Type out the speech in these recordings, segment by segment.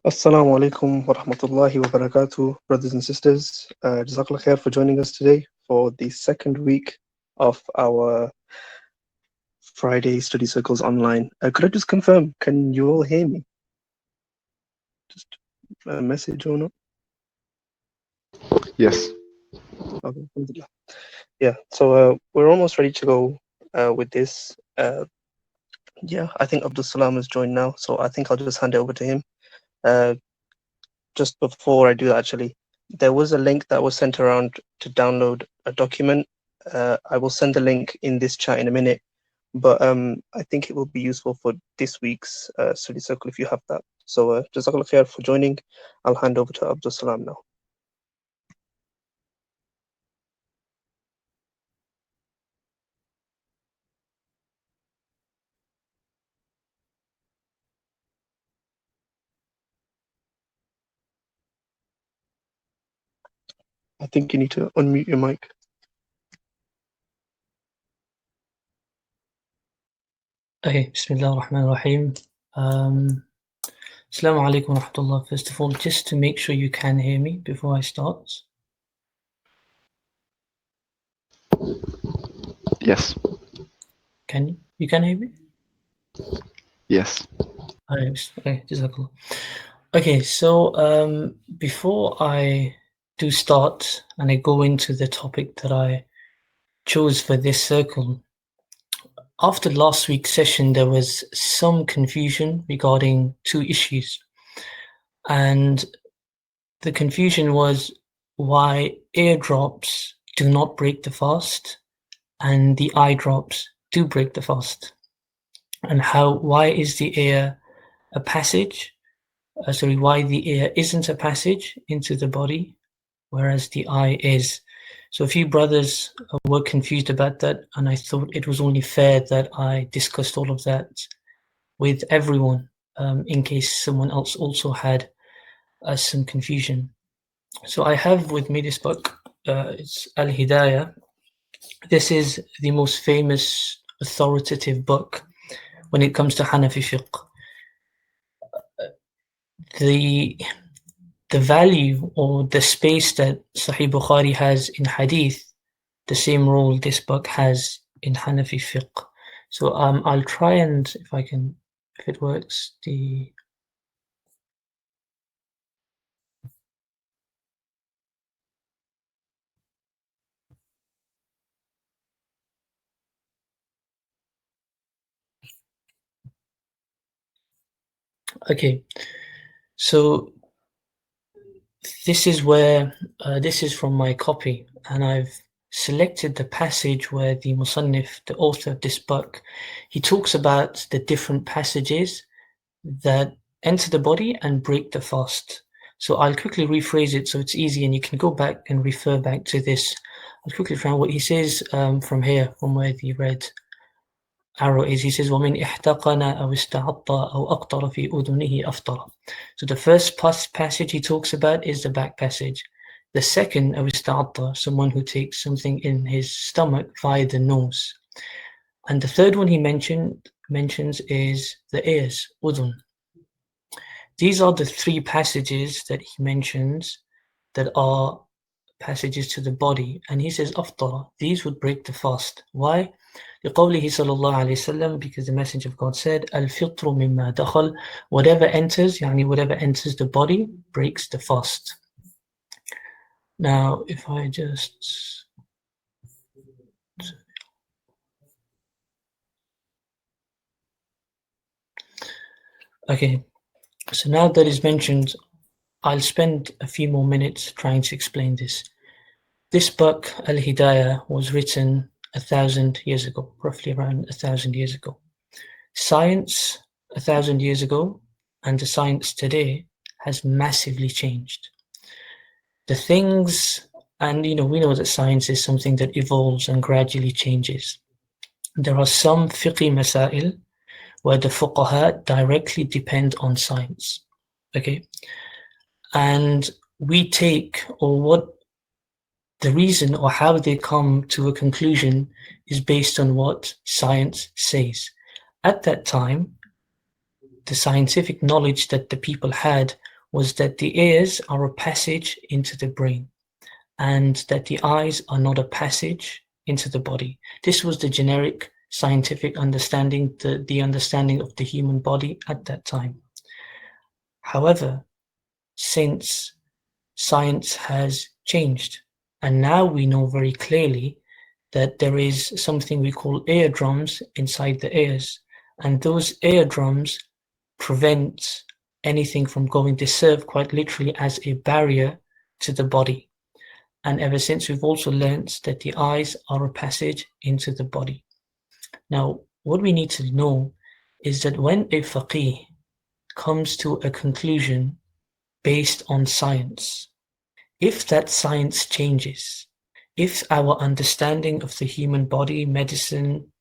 Assalamu alaikum wa rahmatullahi wa barakatuh, brothers and sisters. Jazakallah khair for joining us today for the second week of our Friday study circles online. Could I just confirm, can you all hear me? Just a message or not? Yes. Okay, alhamdulillah. Yeah, so we're almost ready to go with this. Yeah, I think Abdus-Salaam has joined now, so I think I'll just hand it over to him. Just before I do that, actually, there was a link that was sent around to download a document. I will send the link in this chat in a minute, but I think it will be useful for this week's study circle if you have that. So Jazakallah khair for joining. I'll hand over to Abdus-Salaam now. I think you need to unmute your mic. Okay, Bismillah ar-Rahman ar-Rahim. Assalamu alaikum wa rahmatullah. First of all, just to make sure you can hear me before I start. Yes. Can you can hear me? Yes. Okay, Jazakallah. Okay, so before I do start and I go into the topic that I chose for this circle, after last week's session, there was some confusion regarding two issues. And the confusion was why ear drops do not break the fast and the eye drops do break the fast. And why is the ear a passage? Why the ear isn't a passage into the body, whereas the eye is. So a few brothers were confused about that, and I thought it was only fair that I discussed all of that with everyone, in case someone else also had some confusion. So I have with me this book, it's Al-Hidayah. This is the most famous authoritative book when it comes to Hanafi fiqh. The value or the space that Sahih Bukhari has in hadith, the same role this book has in Hanafi fiqh. So I'll try and, if it works, okay. So this is where, this is from my copy, and I've selected the passage where the Musannif, the author of this book, he talks about the different passages that enter the body and break the fast. So I'll quickly rephrase it so it's easy and you can go back and refer back to this. I'll quickly find what he says from here, from where the red arrow is. He says, وَمِنْ احْتَقَنَ أَوْ اسْتَعَطَّ أَوْ أَقْطَرَ فِي أُذُنِهِ أَفْطَرَ. So the first passage he talks about is the back passage. The second, أَوْ اسْتَعَطَّ, someone who takes something in his stomach via the nose. And the third one he mentions is the ears, udun. These are the three passages that he mentions that are passages to the body, and he says aftara, these would break the fast. Why? لقوله صلى الله عليه وسلم, because the Messenger of God said, الفطر مما دخل, whatever enters, whatever enters the body breaks the fast. Now, if I just okay, so now that is mentioned, I'll spend a few more minutes trying to explain this. This book, Al-Hidayah, was written 1,000 years ago, roughly around 1,000 years ago. Science 1,000 years ago and the science today has massively changed. The things, and we know that science is something that evolves and gradually changes. There are some fiqh masail where the fuqaha directly depend on science. Okay, and we take, or what the reason or how they come to a conclusion is based on what science says. At that time, the scientific knowledge that the people had was that the ears are a passage into the brain, and that the eyes are not a passage into the body. This was the generic scientific understanding, the understanding of the human body at that time. However, since science has changed, and now we know very clearly that there is something we call eardrums inside the ears, and those eardrums prevent anything from going. They serve quite literally as a barrier to the body. And ever since, we've also learnt that the eyes are a passage into the body. Now, what we need to know is that when a faqih comes to a conclusion based on science, if that science changes, if our understanding of the human body, medicine,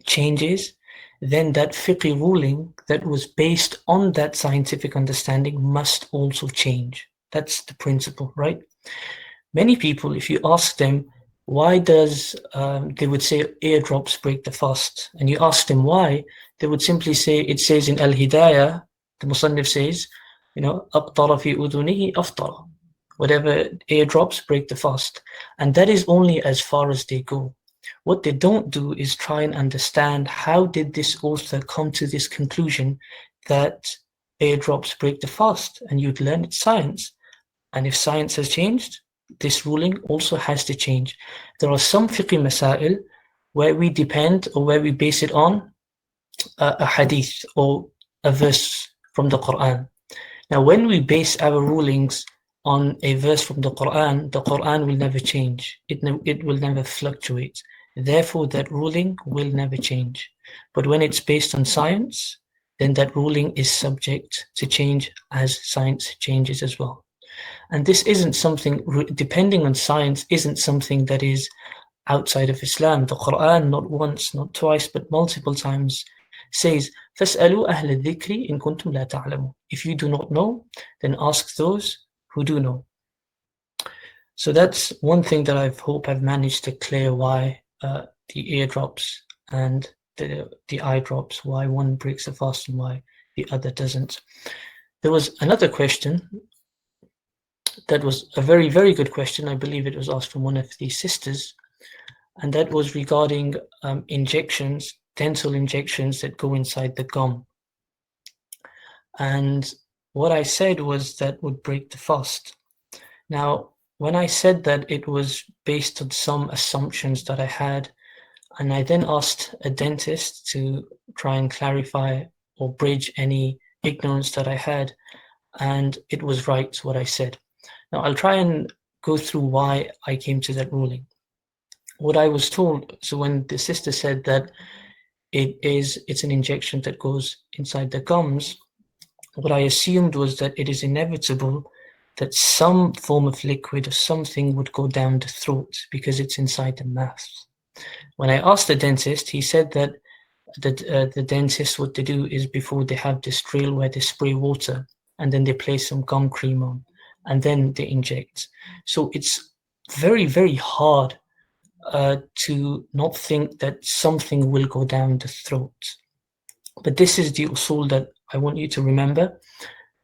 changes, then that fiqh ruling that was based on that scientific understanding must also change. That's the principle, right? Many people, if you ask them, why does, they would say eardrops break the fast, and you ask them why, they would simply say, it says in Al-Hidayah, the Musannif says, أَبْطَرَ فِي أُذُنِهِ أَفْطَرَ. Whatever eardrops break the fast. And that is only as far as they go. What they don't do is try and understand, how did this author come to this conclusion that eardrops break the fast? And you'd learn it's science. And if science has changed, this ruling also has to change. There are some fiqh masail where we depend, or where we base it on a hadith or a verse from the Quran. Now, when we base our rulings on a verse from the Quran will never change. It will never fluctuate. Therefore, that ruling will never change. But when it's based on science, then that ruling is subject to change as science changes as well. And this isn't something, depending on science, isn't something that is outside of Islam. The Quran, not once, not twice, but multiple times, says, فَاسْأَلُوا أَهْلَ الذِّكْرِ إِن كُنْتُمْ لَا تَعْلَمُونَ. If you do not know, then ask those who do know. So that's one thing that I hope I've managed to clear, why the eardrops and the eye drops, why one breaks the fast and why the other doesn't. There was another question that was a very, very good question. I believe it was asked from one of the sisters, and that was regarding injections, dental injections that go inside the gum. And what I said was that would break the fast. Now, when I said that, it was based on some assumptions that I had, and I then asked a dentist to try and clarify or bridge any ignorance that I had, and it was right what I said. Now, I'll try and go through why I came to that ruling. What I was told, so when the sister said that it's an injection that goes inside the gums, what I assumed was that it is inevitable that some form of liquid or something would go down the throat because it's inside the mouth. When I asked the dentist, he said that the dentist, what they do is, before they have this drill where they spray water and then they place some gum cream on and then they inject. So it's very, very hard to not think that something will go down the throat. But this is the usul that I want you to remember,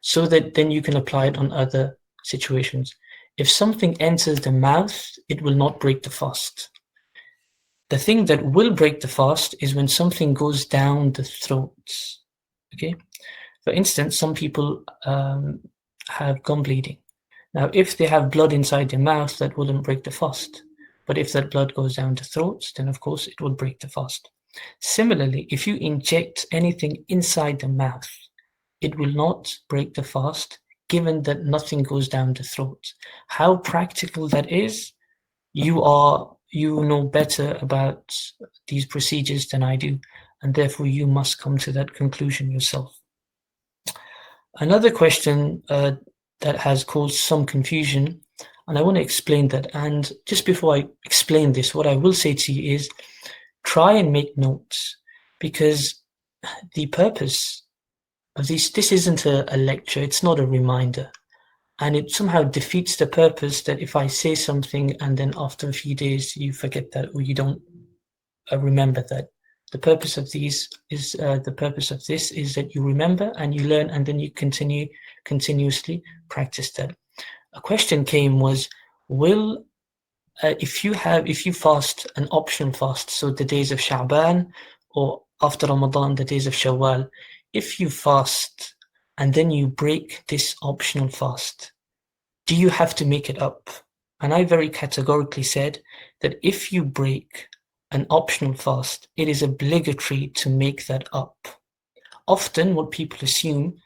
so that then you can apply it on other situations. If something enters the mouth, it will not break the fast. The thing that will break the fast is when something goes down the throat. Okay? For instance, some people have gum bleeding. Now, if they have blood inside their mouth, that wouldn't break the fast. But if that blood goes down the throat, then of course it will break the fast. Similarly, if you inject anything inside the mouth, it will not break the fast, given that nothing goes down the throat. How practical that is, you know better about these procedures than I do, and therefore you must come to that conclusion yourself. Another question that has caused some confusion, and I want to explain that. And just before I explain this, what I will say to you is, try and make notes, because the purpose of this isn't a lecture, it's not a reminder. And it somehow defeats the purpose that if I say something and then after a few days you forget that, or you don't remember that, The purpose of these is that you remember and you learn, and then you continuously practice that. A question came was, will if you fast an optional fast, so the days of Sha'ban or after Ramadan, the days of Shawwal, if you fast and then you break this optional fast, do you have to make it up? And I very categorically said that if you break an optional fast, it is obligatory to make that up. Often what people assume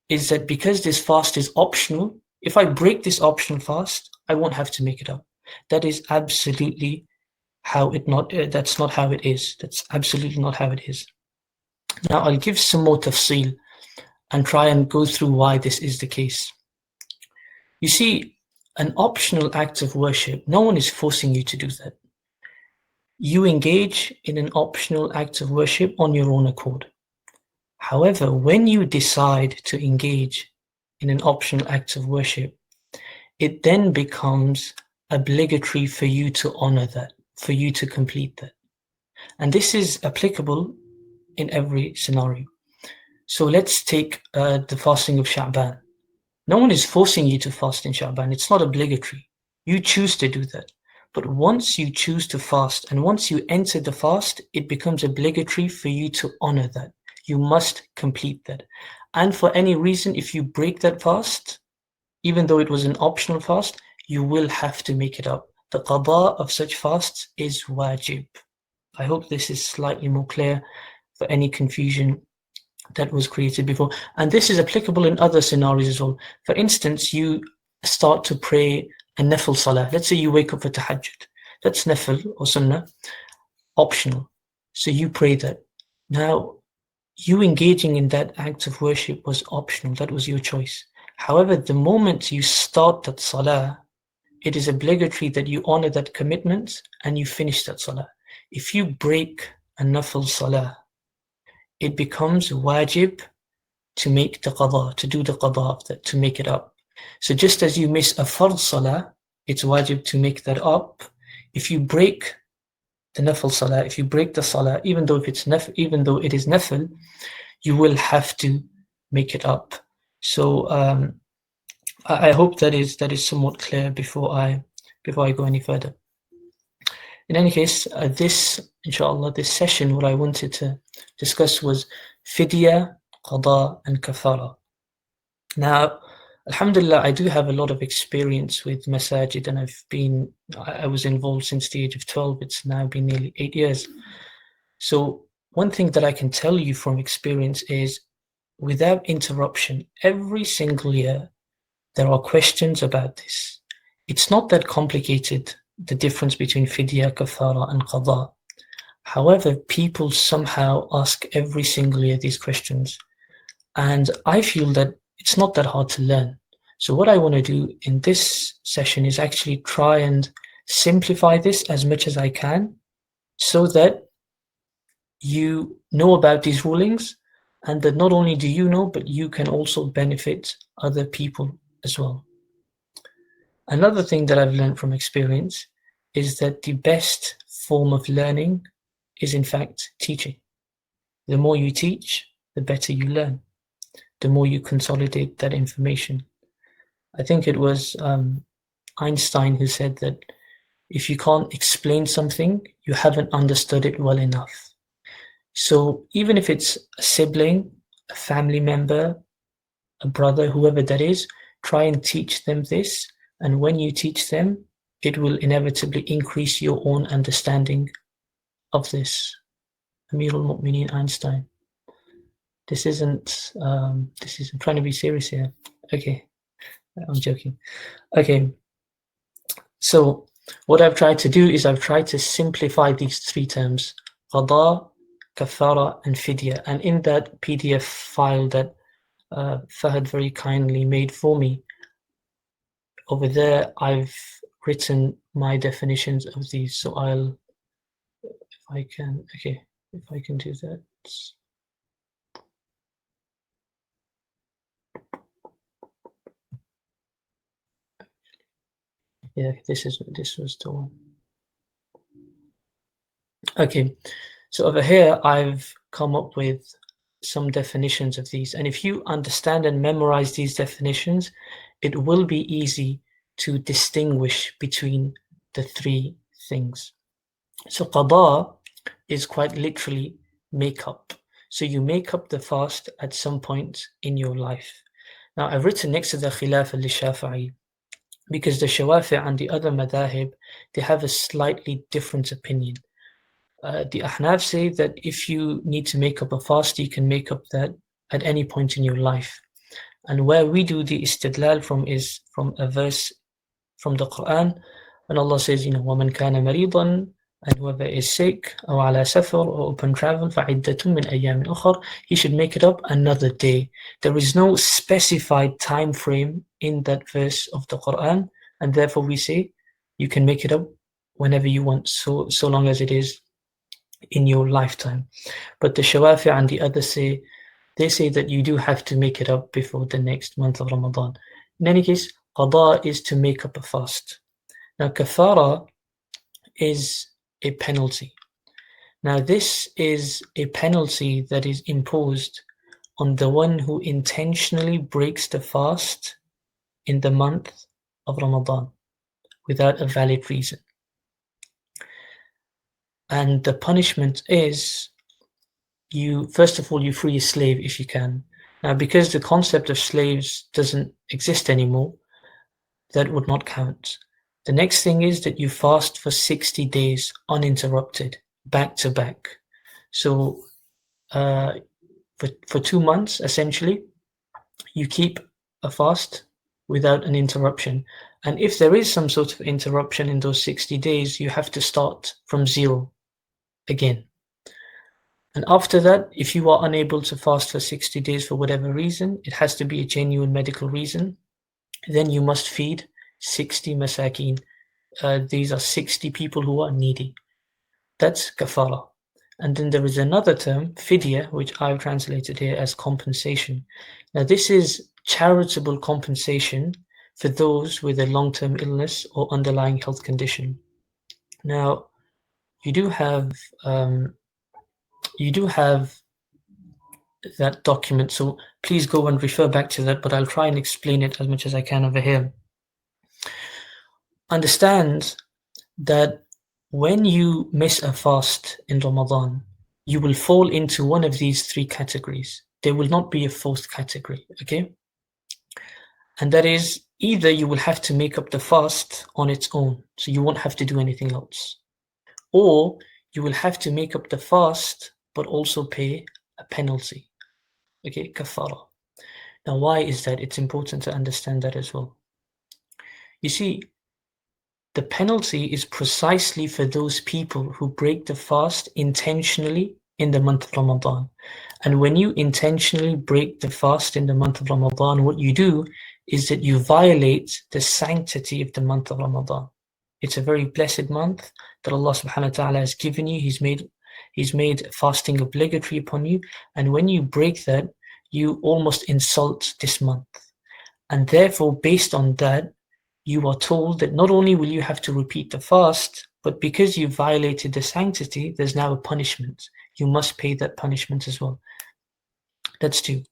is that because this fast is optional, if I break this optional fast, I won't have to make it up. That is absolutely that's not how it is. That's absolutely not how it is. Now I'll give some more tafsil and try and go through why this is the case. You see, an optional act of worship, no one is forcing you to do that. You engage in an optional act of worship on your own accord. However, when you decide to engage in an optional act of worship, it then becomes obligatory for you to honor that, for you to complete that. And this is applicable in every scenario. So let's take the fasting of Sha'ban. No one is forcing you to fast in Sha'ban. It's not obligatory. You choose to do that. But once you choose to fast and once you enter the fast, it becomes obligatory for you to honor that. You must complete that. And for any reason, if you break that fast, even though it was an optional fast, you will have to make it up. The qada of such fasts is wajib. I hope this is slightly more clear for any confusion that was created before. And this is applicable in other scenarios as well. For instance, you start to pray a nafil salah. Let's say you wake up for tahajjud. That's nafil or sunnah, optional. So you pray that. Now, you engaging in that act of worship was optional. That was your choice. However, the moment you start that salah, it is obligatory that you honor that commitment and you finish that salah. If you break a nafil salah, it becomes wajib to make the qada, to do the qada of that, to make it up. So just as you miss a fard salah, it's wajib to make that up. If you break the nafil salah, if you break the salah, even though it is nafil, you will have to make it up. So I hope that is somewhat clear before I go any further. In any case, this, inshallah, this session, what I wanted to discuss was fidya, qada, and kaffara. Now, alhamdulillah, I do have a lot of experience with masajid, and I was involved since the age of 12. It's now been nearly 8 years. So one thing that I can tell you from experience is, without interruption, every single year, there are questions about this. It's not that complicated, the difference between fidya, kaffara, and qada. However, people somehow ask every single year these questions. And I feel that it's not that hard to learn. So what I want to do in this session is actually try and simplify this as much as I can, so that you know about these rulings, and that not only do you know, but you can also benefit other people as well. Another thing that I've learned from experience is that the best form of learning is in fact teaching. The more you teach, the better you learn. The more you consolidate that information. I think it was Einstein who said that if you can't explain something, you haven't understood it well enough. So even if it's a sibling, a family member, a brother, whoever that is, try and teach them this. And when you teach them, it will inevitably increase your own understanding of this. Amir al-Mu'mineen Einstein. This isn't trying to be serious here. Okay, I'm joking. Okay, so what I've tried to do is I've tried to simplify these three terms: qada, kaffara, and fidya. And in that PDF file that Fahad very kindly made for me, over there I've written my definitions of these. So if I can do that. Yeah, this was the one. Okay, So over here, I've come up with some definitions of these. And if you understand and memorize these definitions, it will be easy to distinguish between the three things. So qada is quite literally make up. So you make up the fast at some point in your life. Now I've written next to the khilaf al-Shafi'i because the Shawafi' and the other madhahib, they have a slightly different opinion. The Ahnaf say that if you need to make up a fast, you can make up that at any point in your life. And where we do the istidlal from is from a verse from the Quran, when Allah says, وَمَنْ كَانَ مَرِيضًا, and whoever is sick, or عَلَى سَفَرٍ, or open travel, فَعِدَّةٌ مِّنْ أَيَّامٍ أُخَرٍ, he should make it up another day. There is no specified time frame in that verse of the Quran, and therefore we say you can make it up whenever you want, so long as it is in your lifetime. But the Shawafi and the others they say that you do have to make it up before the next month of Ramadan. In any case, qada is to make up a fast. Now, kaffara is a penalty. Now, this is a penalty that is imposed on the one who intentionally breaks the fast in the month of Ramadan without a valid reason. And the punishment is, first of all, you free a slave if you can. Now, because the concept of slaves doesn't exist anymore, that would not count. The next thing is that you fast for 60 days uninterrupted, back to back. So for 2 months, essentially, you keep a fast without an interruption. And if there is some sort of interruption in those 60 days, you have to start from zero again. And after that, if you are unable to fast for 60 days for whatever reason, it has to be a genuine medical reason, then you must feed 60 masakin. These are 60 people who are needy. That's kafara. And then there is another term, fidya, which I've translated here as compensation. Now this is charitable compensation for those with a long-term illness or underlying health condition. Now, you do have that document, so please go and refer back to that, but I'll try and explain it as much as I can over here. Understand that when you miss a fast in Ramadan, you will fall into one of these three categories. There will not be a fourth category, okay? And that is, either you will have to make up the fast on its own, so you won't have to do anything else, or you will have to make up the fast but also pay a penalty, okay, kaffara. Now why is that? It's important to understand that as well. You see, the penalty is precisely for those people who break the fast intentionally in the month of Ramadan. And when you intentionally break the fast in the month of Ramadan, what you do is that you violate the sanctity of the month of Ramadan. It's a very blessed month that Allah subhanahu wa ta'ala has given you. He's made fasting obligatory upon you. And when you break that, you almost insult this month. And therefore, based on that, you are told that not only will you have to repeat the fast, but because you violated the sanctity, there's now a punishment. You must pay that punishment as well. That's two.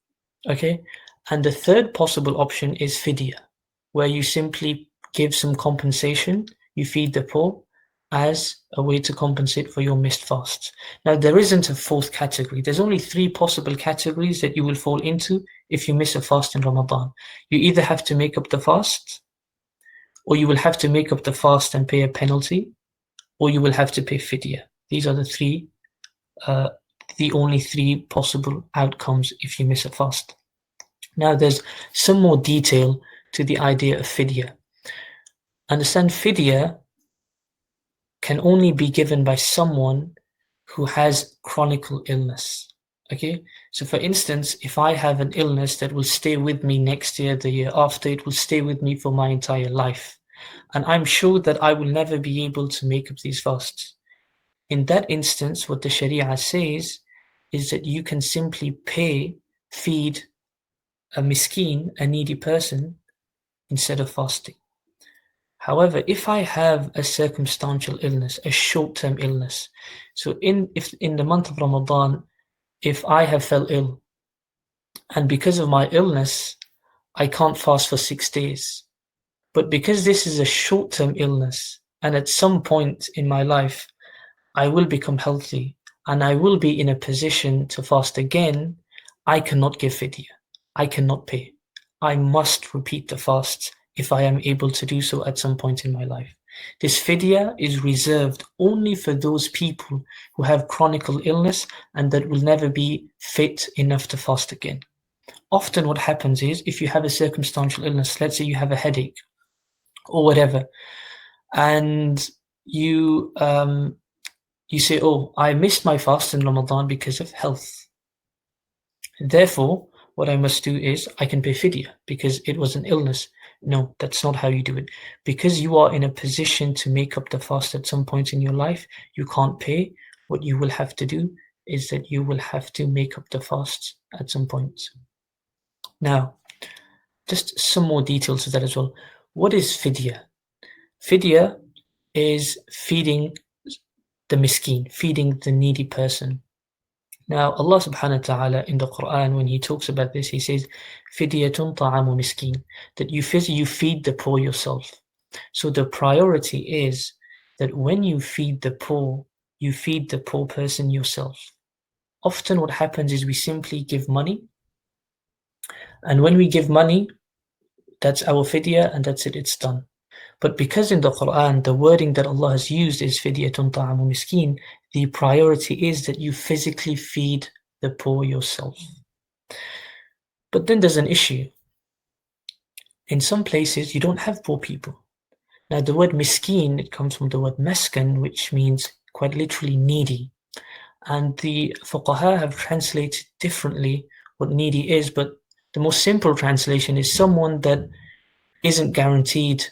Okay? And the third possible option is fidya, where you simply give some compensation, you feed the poor as a way to compensate for your missed fasts. Now, there isn't a fourth category. There's only three possible categories that you will fall into if you miss a fast in Ramadan. You either have to make up the fast, or you will have to make up the fast and pay a penalty, or you will have to pay fidya. These are the only three possible outcomes if you miss a fast. Now, there's some more detail to the idea of fidya. Understand, fidya can only be given by someone who has chronic illness. Okay, so for instance, if I have an illness that will stay with me next year, the year after, it will stay with me for my entire life, and I'm sure that I will never be able to make up these fasts. In that instance, what the Sharia says is that you can simply feed a miskin, a needy person, instead of fasting. However, if I have a circumstantial illness, a short-term illness, so if in the month of Ramadan, if I have fell ill, and because of my illness, I can't fast for 6 days. But because this is a short-term illness, and at some point in my life, I will become healthy, and I will be in a position to fast again, I cannot give fidya. I cannot pay. I must repeat the fasts if I am able to do so at some point in my life. This fidya is reserved only for those people who have chronic illness and that will never be fit enough to fast again. Often what happens is, if you have a circumstantial illness, let's say you have a headache or whatever, and you say, oh, I missed my fast in Ramadan because of health. Therefore, what I must do is I can pay fidya because it was an illness. No, that's not how you do it. Because you are in a position to make up the fast at some point in your life, you can't pay. What you will have to do is that you will have to make up the fast at some point. Now, just some more details to that as well. What is fidya? Fidya is feeding the miskin, feeding the needy person. Now, Allah subhanahu wa ta'ala in the Quran, when He talks about this, He says, Fidyatun ta'amu miskin, that you feed the poor yourself. So the priority is that when you feed the poor person yourself. Often what happens is we simply give money, and when we give money, that's our fidya, and that's it, it's done. But because in the Quran, the wording that Allah has used is fidyatun ta'amu miskin, the priority is that you physically feed the poor yourself. But then there's an issue. In some places, you don't have poor people. Now, the word miskin, it comes from the word maskan, which means quite literally needy. And the fuqaha have translated differently what needy is, but the most simple translation is someone that isn't guaranteed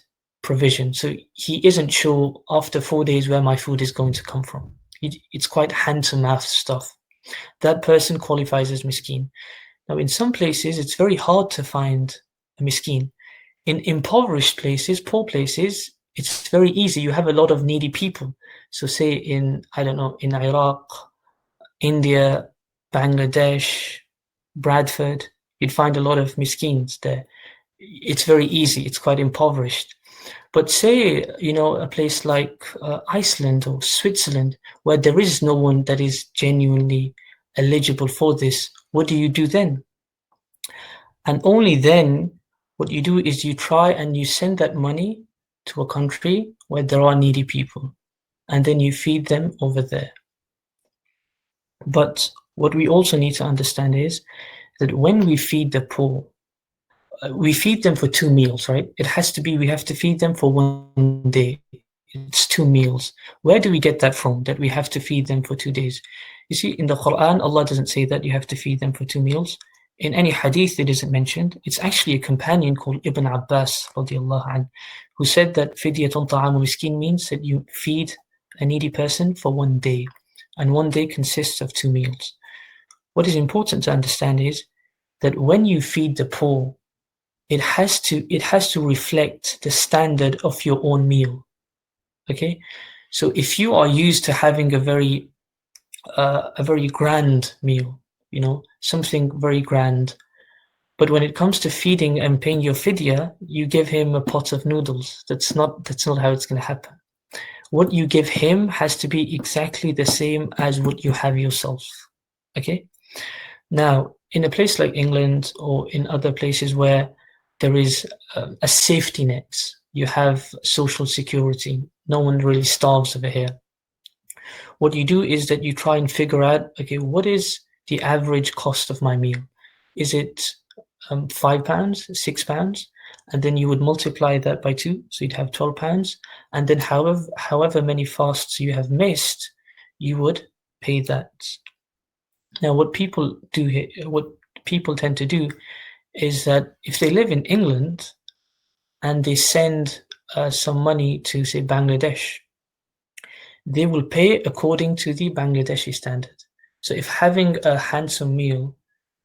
provision. So he isn't sure after 4 days where my food is going to come from. It's quite hand-to-mouth stuff. That person qualifies as miskin. Now, in some places, it's very hard to find a miskin. In impoverished places, poor places, it's very easy. You have a lot of needy people. So say in Iraq, India, Bangladesh, Bradford, you'd find a lot of miskins there. It's very easy. It's quite impoverished. But say, a place like Iceland or Switzerland, where there is no one that is genuinely eligible for this, what do you do then? And only then, what you do is you try and you send that money to a country where there are needy people, and then you feed them over there. But what we also need to understand is that when we feed the poor, we feed them for 2 meals, right? We have to feed them for 1 day. It's 2 meals. Where do we get that from, that we have to feed them for 2 days? You see, in the Quran, Allah doesn't say that you have to feed them for 2 meals. In any hadith, it isn't mentioned. It's actually a companion called Ibn Abbas, radiallahu anh, who said that fidyatun ta'amu miskin means that you feed a needy person for 1 day. And 1 day consists of 2 meals. What is important to understand is that when you feed the poor, it has to reflect the standard of your own meal. Okay, so if you are used to having a very grand meal, something very grand, but when it comes to feeding and paying your fidya, you give him a pot of noodles. That's not how it's going to happen. What you give him has to be exactly the same as what you have yourself. Okay, now in a place like England or in other places where there is a safety net, you have social security, no one really starves over here. What you do is that you try and figure out, okay, what is the average cost of my meal? Is it £5, £6? And then you would multiply that by 2, so you'd have £12. And then however many fasts you have missed, you would pay that. Now, what people tend to do is that if they live in England and they send some money to, say, Bangladesh, they will pay according to the Bangladeshi standard. So if having a handsome meal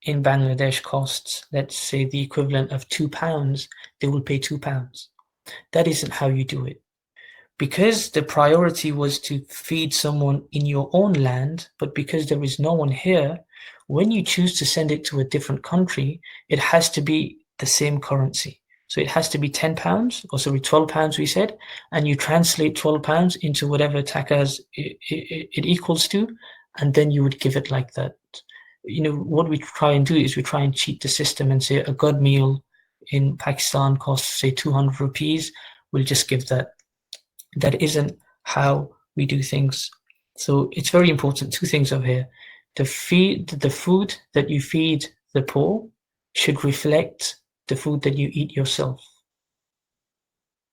in Bangladesh costs, let's say, the equivalent of £2, they will pay £2. That isn't how you do it. Because the priority was to feed someone in your own land, but because there is no one here, when you choose to send it to a different country, it has to be the same currency. So it has to be £10, or sorry, £12 we said, and you translate £12 into whatever takas it equals to, and then you would give it like that. What we try and do is we try and cheat the system and say a good meal in Pakistan costs, say, 200 rupees, we'll just give that. That isn't how we do things. So it's very important. Two things over here. The food that you feed the poor should reflect the food that you eat yourself.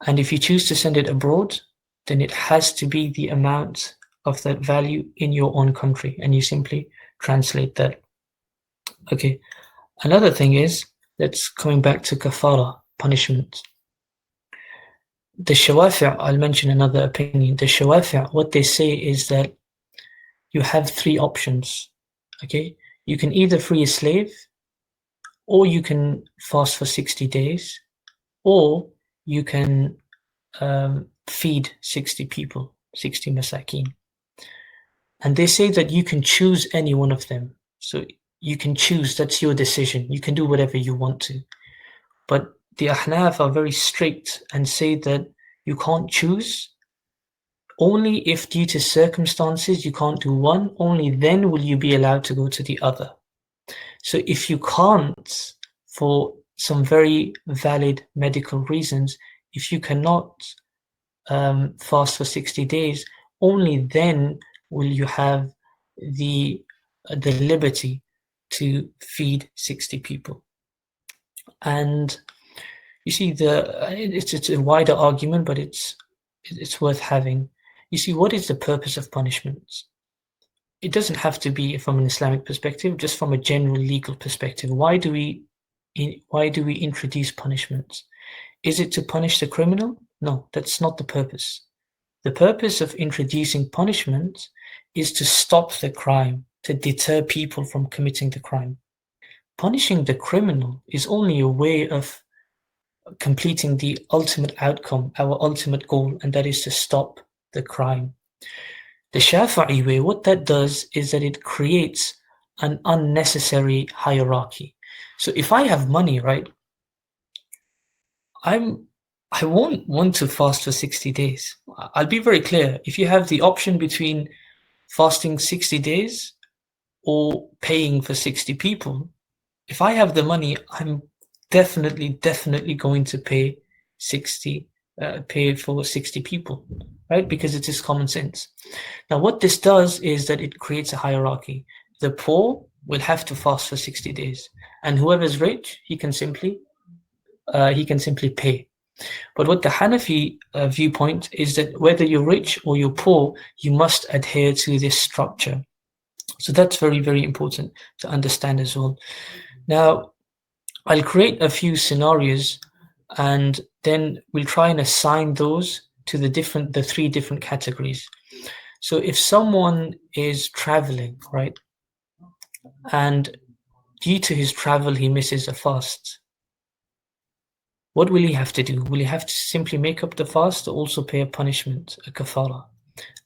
And if you choose to send it abroad, then it has to be the amount of that value in your own country, and you simply translate that. Okay. Another thing is, that's coming back to kafara, punishment. The Shawafi', I'll mention another opinion. The Shawafi', what they say is that you have three options. Okay, you can either free a slave, or you can fast for 60 days, or you can feed 60 people, 60 masakin. And they say that you can choose any one of them. So you can choose, that's your decision. You can do whatever you want to. But the Ahnaf are very strict and say that you can't choose. Only if due to circumstances you can't do one, only then will you be allowed to go to the other. So if you can't, for some very valid medical reasons, if you cannot fast for 60 days, only then will you have the liberty to feed 60 people. And you see, it's a wider argument, but it's worth having. You see, what is the purpose of punishments? It doesn't have to be from an Islamic perspective, just from a general legal perspective. Why do we introduce punishments? Is it to punish the criminal? No, that's not the purpose. The purpose of introducing punishment is to stop the crime, to deter people from committing the crime. Punishing the criminal is only a way of completing the ultimate outcome, our ultimate goal, and that is to stop the crime. The Shafi'i way, what that does is that it creates an unnecessary hierarchy. So if I have money, right, I won't want to fast for 60 days. I'll be very clear. If you have the option between fasting 60 days or paying for 60 people, if I have the money, I'm definitely going to pay for 60 people, right? Because it is common sense. Now, what this does is that it creates a hierarchy. The poor will have to fast for 60 days, and whoever's rich, he can simply pay. But what the Hanafi viewpoint is that whether you're rich or you're poor, you must adhere to this structure. So that's very, very important to understand as well. Now, I'll create a few scenarios, and then we'll try and assign those to the three different categories. So if someone is traveling, right, and due to his travel he misses a fast, what will he have to do? Will he have to simply make up the fast or also pay a punishment, a kafara?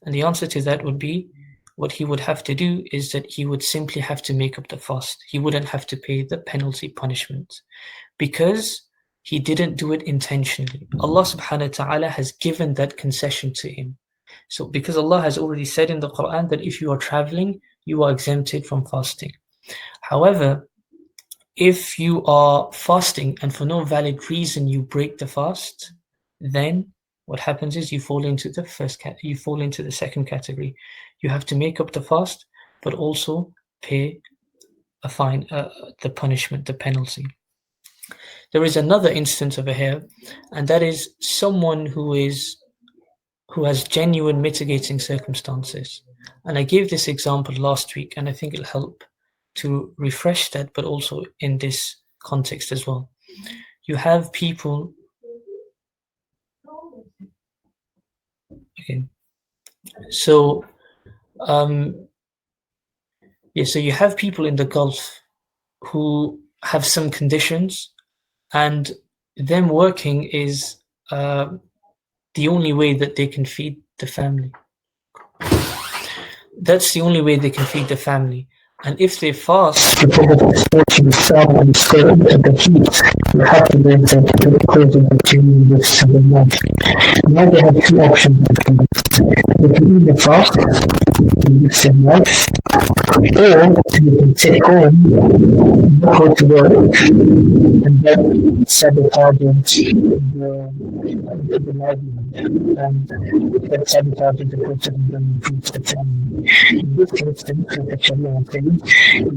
And the answer to that would be, what he would have to do is that he would simply have to make up the fast. He wouldn't have to pay the penalty punishment, because he didn't do it intentionally. Allah subhanahu wa ta'ala has given that concession to him. So because Allah has already said in the Quran that if you are traveling, you are exempted from fasting. However, if you are fasting and for no valid reason you break the fast, then what happens is you fall into the second category. You have to make up the fast, but also pay a fine, the punishment, the penalty. There is another instance over here, and that is someone who has genuine mitigating circumstances. And I gave this example last week, and I think it'll help to refresh that, but also in this context as well. You have people. Okay. So, so you have people in the Gulf who have some conditions, and them working is the only way that they can feed the family. That's the only way they can feed the family. And if they fast because of the scorching sun and the heat, you have to live the cause of the genuine risks of the life. Now they have two options. They can either fast and risk their life, or they can sit home, not go to work, and then sabotage the livelihood, and then sabotage the process of them feeds the family. In this instance, what the Sharia says is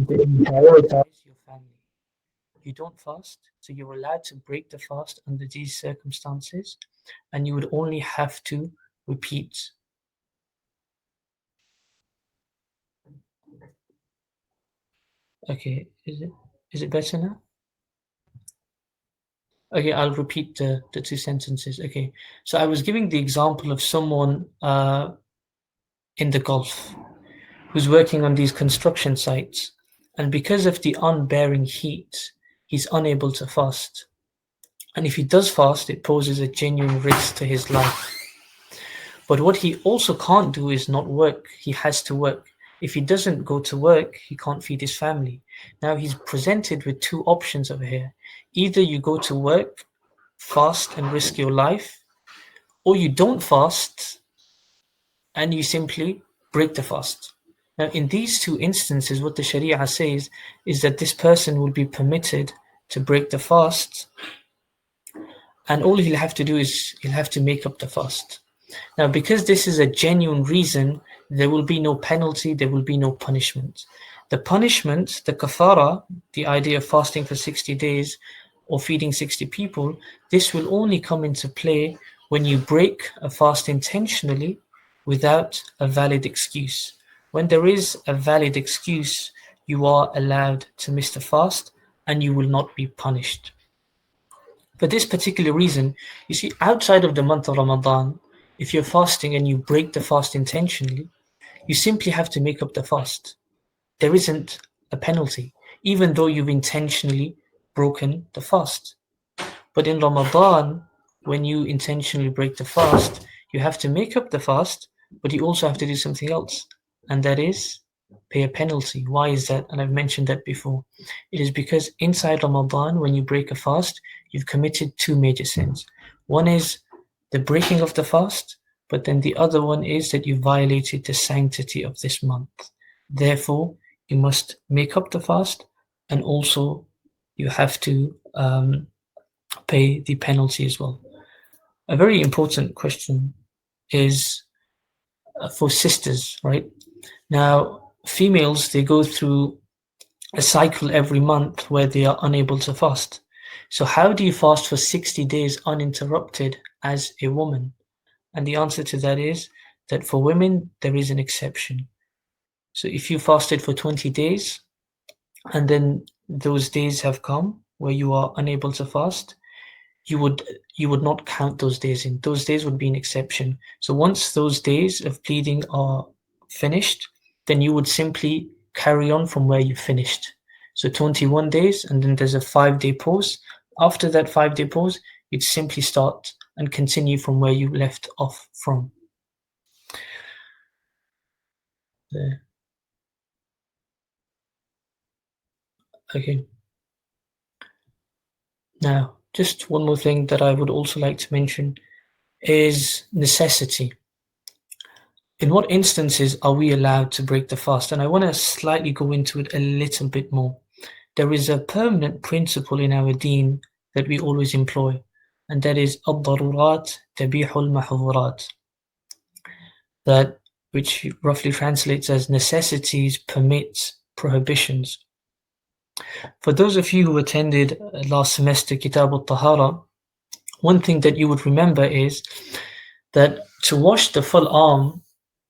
that you prioritize your family. You don't fast, so you're allowed to break the fast under these circumstances, and you would only have to repeat. Okay, is it better now? Okay, I'll repeat the two sentences. Okay, so I was giving the example of someone in the Gulf who's working on these construction sites, and because of the unbearing heat, he's unable to fast. And if he does fast, it poses a genuine risk to his life. But what he also can't do is not work. He has to work. If he doesn't go to work, he can't feed his family. Now he's presented with two options over here. Either you go to work, fast and risk your life, or you don't fast and you simply break the fast. Now in these two instances, what the Sharia says is that this person will be permitted to break the fast, and all he'll have to do is he'll have to make up the fast. Now, because this is a genuine reason, there will be no penalty, there will be no punishment. The punishment, the kaffara, the idea of fasting for 60 days or feeding 60 people, this will only come into play when you break a fast intentionally without a valid excuse. When there is a valid excuse, you are allowed to miss the fast and you will not be punished. For this particular reason, you see, outside of the month of Ramadan, if you're fasting and you break the fast intentionally, you simply have to make up the fast. There isn't a penalty, even though you've intentionally broken the fast. But in Ramadan, when you intentionally break the fast, you have to make up the fast, but you also have to do something else, and that is pay a penalty. Why is that? And I've mentioned that before. It is because inside Ramadan, when you break a fast, you've committed two major sins. One is the breaking of the fast, but then the other one is that you violated the sanctity of this month. Therefore, you must make up the fast, and also you have to pay the penalty as well. A very important question is for sisters, right? Now, females, they go through a cycle every month where they are unable to fast. So how do you fast for 60 days uninterrupted as a woman? And the answer to that is that for women, there is an exception. So if you fasted for 20 days, and then those days have come where you are unable to fast, you would not count those days in. Those days would be an exception. So once those days of bleeding are finished, then you would simply carry on from where you finished. So 21 days, and then there's a 5-day pause. After that 5-day pause, you'd simply start and continue from where you left off from. There. Okay. Now, just one more thing that I would also like to mention is necessity. In what instances are we allowed to break the fast? And I want to slightly go into it a little bit more. There is a permanent principle in our deen that we always employ, and that is الضرورات تبيح المحظورات, that which roughly translates as necessities permit prohibitions. For those of you who attended last semester Kitab al-Tahara, one thing that you would remember is that to wash the full arm,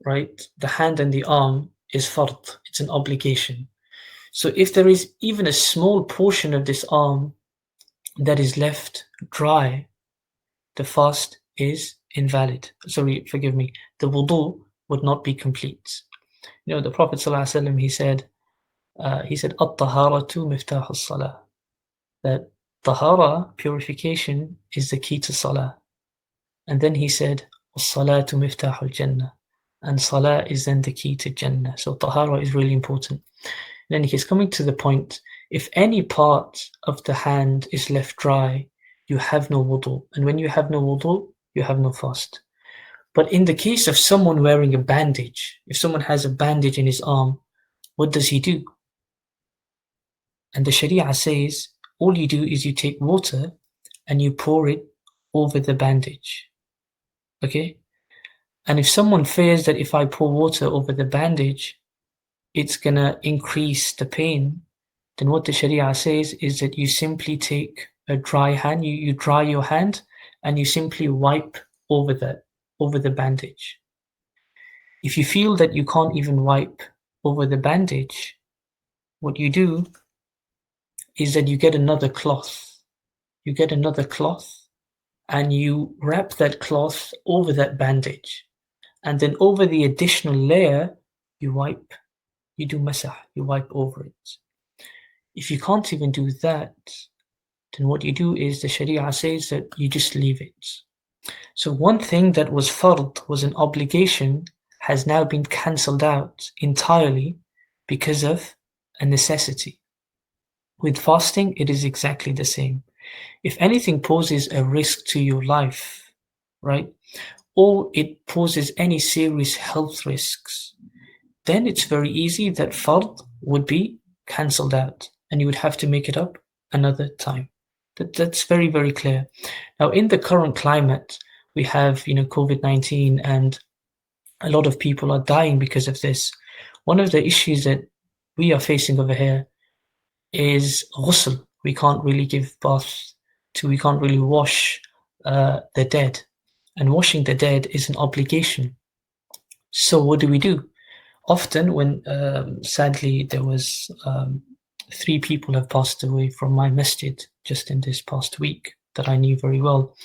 right, the hand and the arm, is fard, it's an obligation. So if there is even a small portion of this arm that is left dry, the fast is invalid. Sorry, forgive me, the wudu would not be complete. You know, the Prophet ﷺ, he said, "At-taharatu miftah as-salah," that tahara, purification, is the key to salah. And then he said, "As-salatu miftahul jannah," and salah is then the key to Jannah. So tahara is really important. Then he's coming to the point, if any part of the hand is left dry, you have no wudu. And when you have no wudu, you have no fast. But in the case of someone wearing a bandage, if someone has a bandage in his arm, what does he do? And the Sharia says, all you do is you take water and you pour it over the bandage. Okay? And if someone fears that if I pour water over the bandage, it's gonna increase the pain, then what the Sharia says is that you simply take a dry hand, you dry your hand, and you simply wipe over the bandage. If you feel that you can't even wipe over the bandage, what you do is that you get another cloth. You get another cloth and you wrap that cloth over that bandage. And then over the additional layer, you wipe, you do masah, you wipe over it. If you can't even do that, then what you do is the Sharia says that you just leave it. So one thing that was fard, was an obligation, has now been cancelled out entirely because of a necessity. With fasting, it is exactly the same. If anything poses a risk to your life, right, or it poses any serious health risks, then it's very easy that fard would be cancelled out and you would have to make it up another time. That's very, very clear. Now, in the current climate, we have, COVID-19, and a lot of people are dying because of this. One of the issues that we are facing over here is ghusl. We can't really give bath we can't really wash the dead. And washing the dead is an obligation. So what do? Often when, sadly, there was 3 people have passed away from my masjid just in this past week that I knew very well.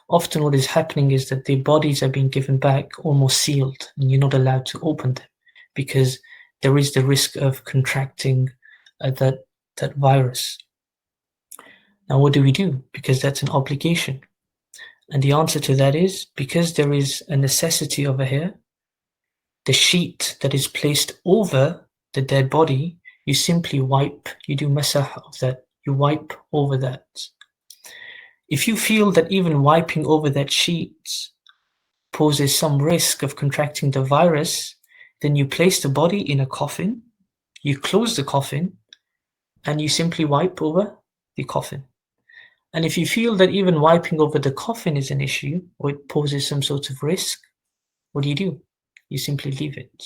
Often what is happening is that their bodies are being given back almost sealed, and you're not allowed to open them because there is the risk of contracting that virus. Now what do? Because that's an obligation. And the answer to that is, because there is a necessity over here, the sheet that is placed over the dead body, you simply wipe, you do masah of that, you wipe over that. If you feel that even wiping over that sheet poses some risk of contracting the virus, then you place the body in a coffin, you close the coffin, and you simply wipe over the coffin. And if you feel that even wiping over the coffin is an issue, or it poses some sort of risk, what do? You simply leave it.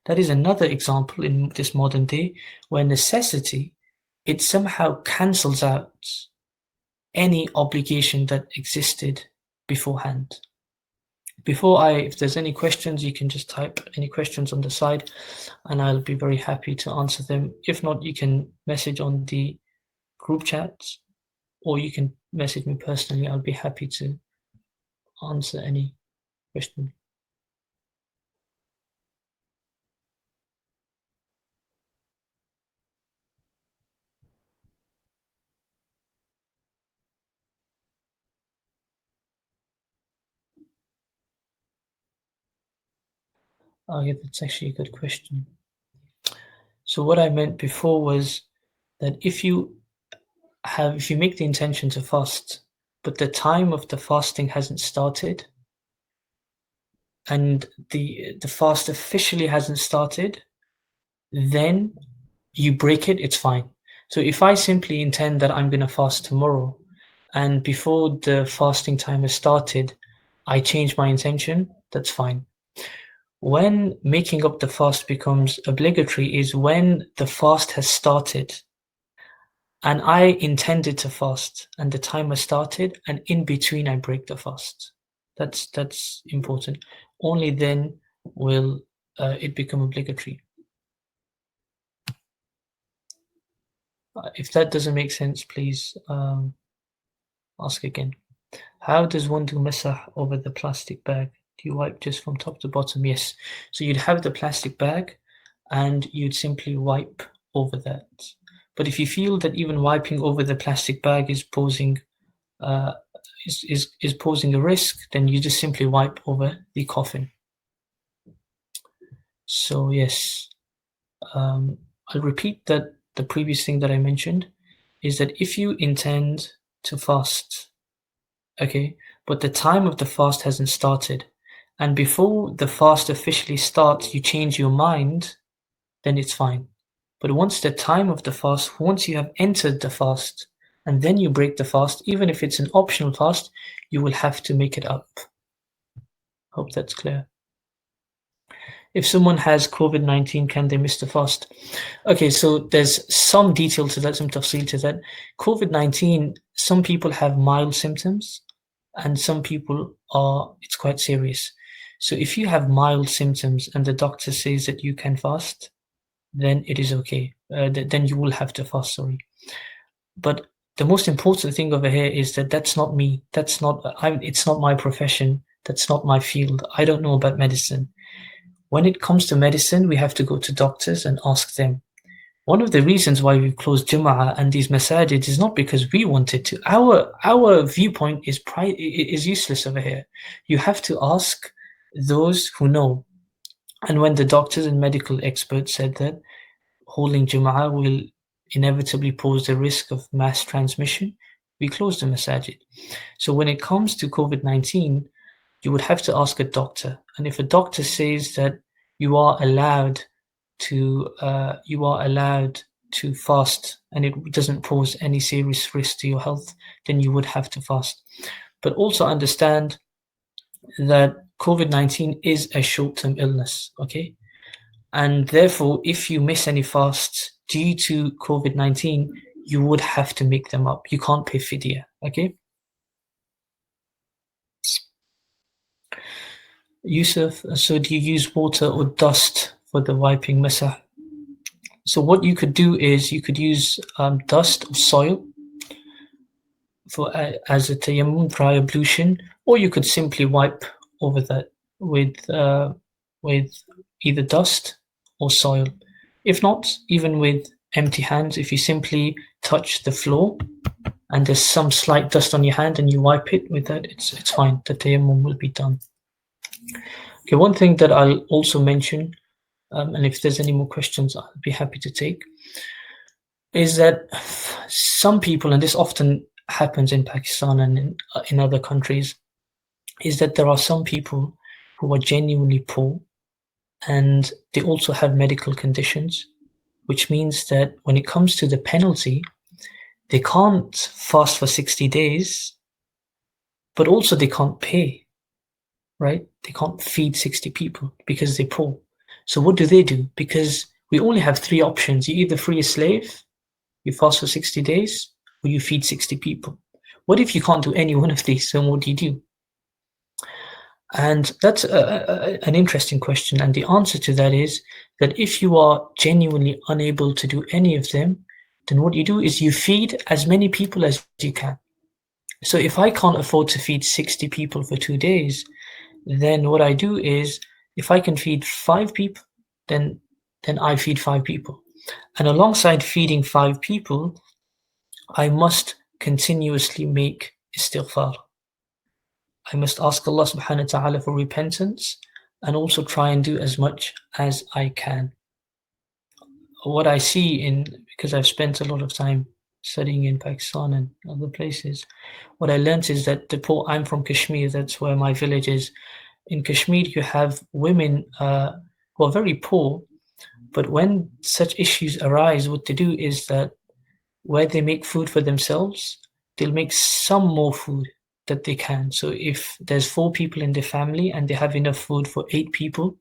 That is another example in this modern day where necessity, it somehow cancels out any obligation that existed beforehand. If there's any questions, you can just type any questions on the side and I'll be very happy to answer them. If not, you can message on the group chat or you can message me personally. I'll be happy to answer any question. Oh yeah, that's actually a good question. So what I meant before was that if you make the intention to fast, but the time of the fasting hasn't started, and the fast officially hasn't started, then you break it, it's fine. So if I simply intend that I'm going to fast tomorrow, and before the fasting time has started, I change my intention, that's fine. When making up the fast becomes obligatory is when the fast has started and I intended to fast and the time has started and in between I break the fast. That's important. Only then will it become obligatory. If that doesn't make sense, please ask again. How does one do masah over the plastic bag? Do you wipe just from top to bottom? Yes. So you'd have the plastic bag and you'd simply wipe over that. But if you feel that even wiping over the plastic bag is posing is posing a risk, then you just simply wipe over the coffin. So yes, I'll repeat that the previous thing that I mentioned is that if you intend to fast, okay, but the time of the fast hasn't started, and before the fast officially starts, you change your mind, then it's fine. But once the time of the fast, once you have entered the fast, and then you break the fast, even if it's an optional fast, you will have to make it up. Hope that's clear. If someone has COVID-19, can they miss the fast? Okay, so there's some detail to that, some tafsil to that. COVID-19, some people have mild symptoms, and some people it's quite serious. So if you have mild symptoms and the doctor says that you can fast, then it is okay. Then you will have to fast, sorry. But the most important thing over here is that that's not me. It's not my profession. That's not my field. I don't know about medicine. When it comes to medicine, we have to go to doctors and ask them. One of the reasons why we've closed Jum'ah and these masajid is not because we wanted to. Our viewpoint is useless over here. You have to ask those who know. And when the doctors and medical experts said that holding Jum'ah will inevitably pose the risk of mass transmission, we closed the masajid. So when it comes to COVID-19, you would have to ask a doctor. And if a doctor says that you are allowed to fast and it doesn't pose any serious risk to your health, then you would have to fast. But also understand that COVID-19 is a short-term illness, okay? And therefore, if you miss any fasts due to COVID-19, you would have to make them up. You can't pay fidya, okay? Yusuf, so do you use water or dust for the wiping masah? So what you could do is you could use dust or soil for as a tayammum, dry ablution, or you could simply wipe over that with either dust or soil. If not, even with empty hands, if you simply touch the floor and there's some slight dust on your hand and you wipe it with that, it's fine. The tayammum will be done. Okay, one thing that I'll also mention, and if there's any more questions, I'll be happy to take, is that some people, and this often happens in Pakistan and in other countries, is that there are some people who are genuinely poor and they also have medical conditions, which means that when it comes to the penalty, they can't fast for 60 days, but also they can't pay, right? They can't feed 60 people because they're poor. So what do? Because we only have three options. You either free a slave, you fast for 60 days, or you feed 60 people. What if you can't do any one of these? Then what do? And that's an interesting question. And the answer to that is that if you are genuinely unable to do any of them, then what you do is you feed as many people as you can. So if I can't afford to feed 60 people for 2 days, then what I do is if I can feed 5 people, then I feed 5 people. And alongside feeding 5 people, I must continuously make istighfar. I must ask Allah subhanahu wa ta'ala for repentance and also try and do as much as I can. What I see because I've spent a lot of time studying in Pakistan and other places, what I learned is that I'm from Kashmir, that's where my village is. In Kashmir, you have women who are very poor, but when such issues arise, what they do is that where they make food for themselves, they'll make some more food that they can. So if there's 4 people in the family and they have enough food for 8 people,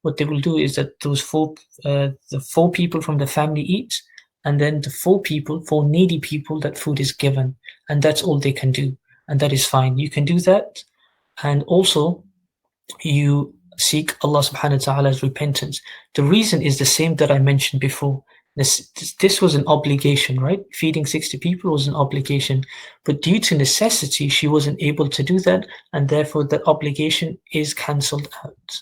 what they will do is that the 4 people from the family eat, and then the 4 needy people, that food is given, and that's all they can do, and that is fine. You can do that, and also you seek Allah subhanahu wa ta'ala's repentance. The reason is the same that I mentioned before. This was an obligation, right? Feeding 60 people was an obligation, but due to necessity, she wasn't able to do that, and therefore that obligation is cancelled out.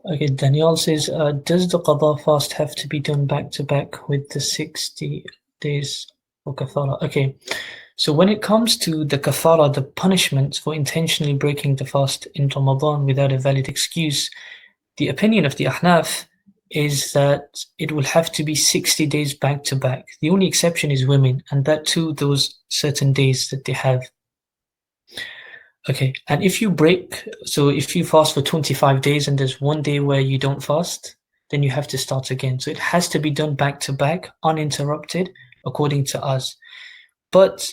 Okay, Danielle says, does the qada fast have to be done back to back with the 60 days for kafara? Okay, so when it comes to the kafara, the punishment for intentionally breaking the fast in Ramadan without a valid excuse, the opinion of the Ahnaf is that it will have to be 60 days back to back. The only exception is women, and that too, those certain days that they have. Okay, and if you break, so if you fast for 25 days and there's one day where you don't fast, then you have to start again. So it has to be done back to back, uninterrupted, according to us. But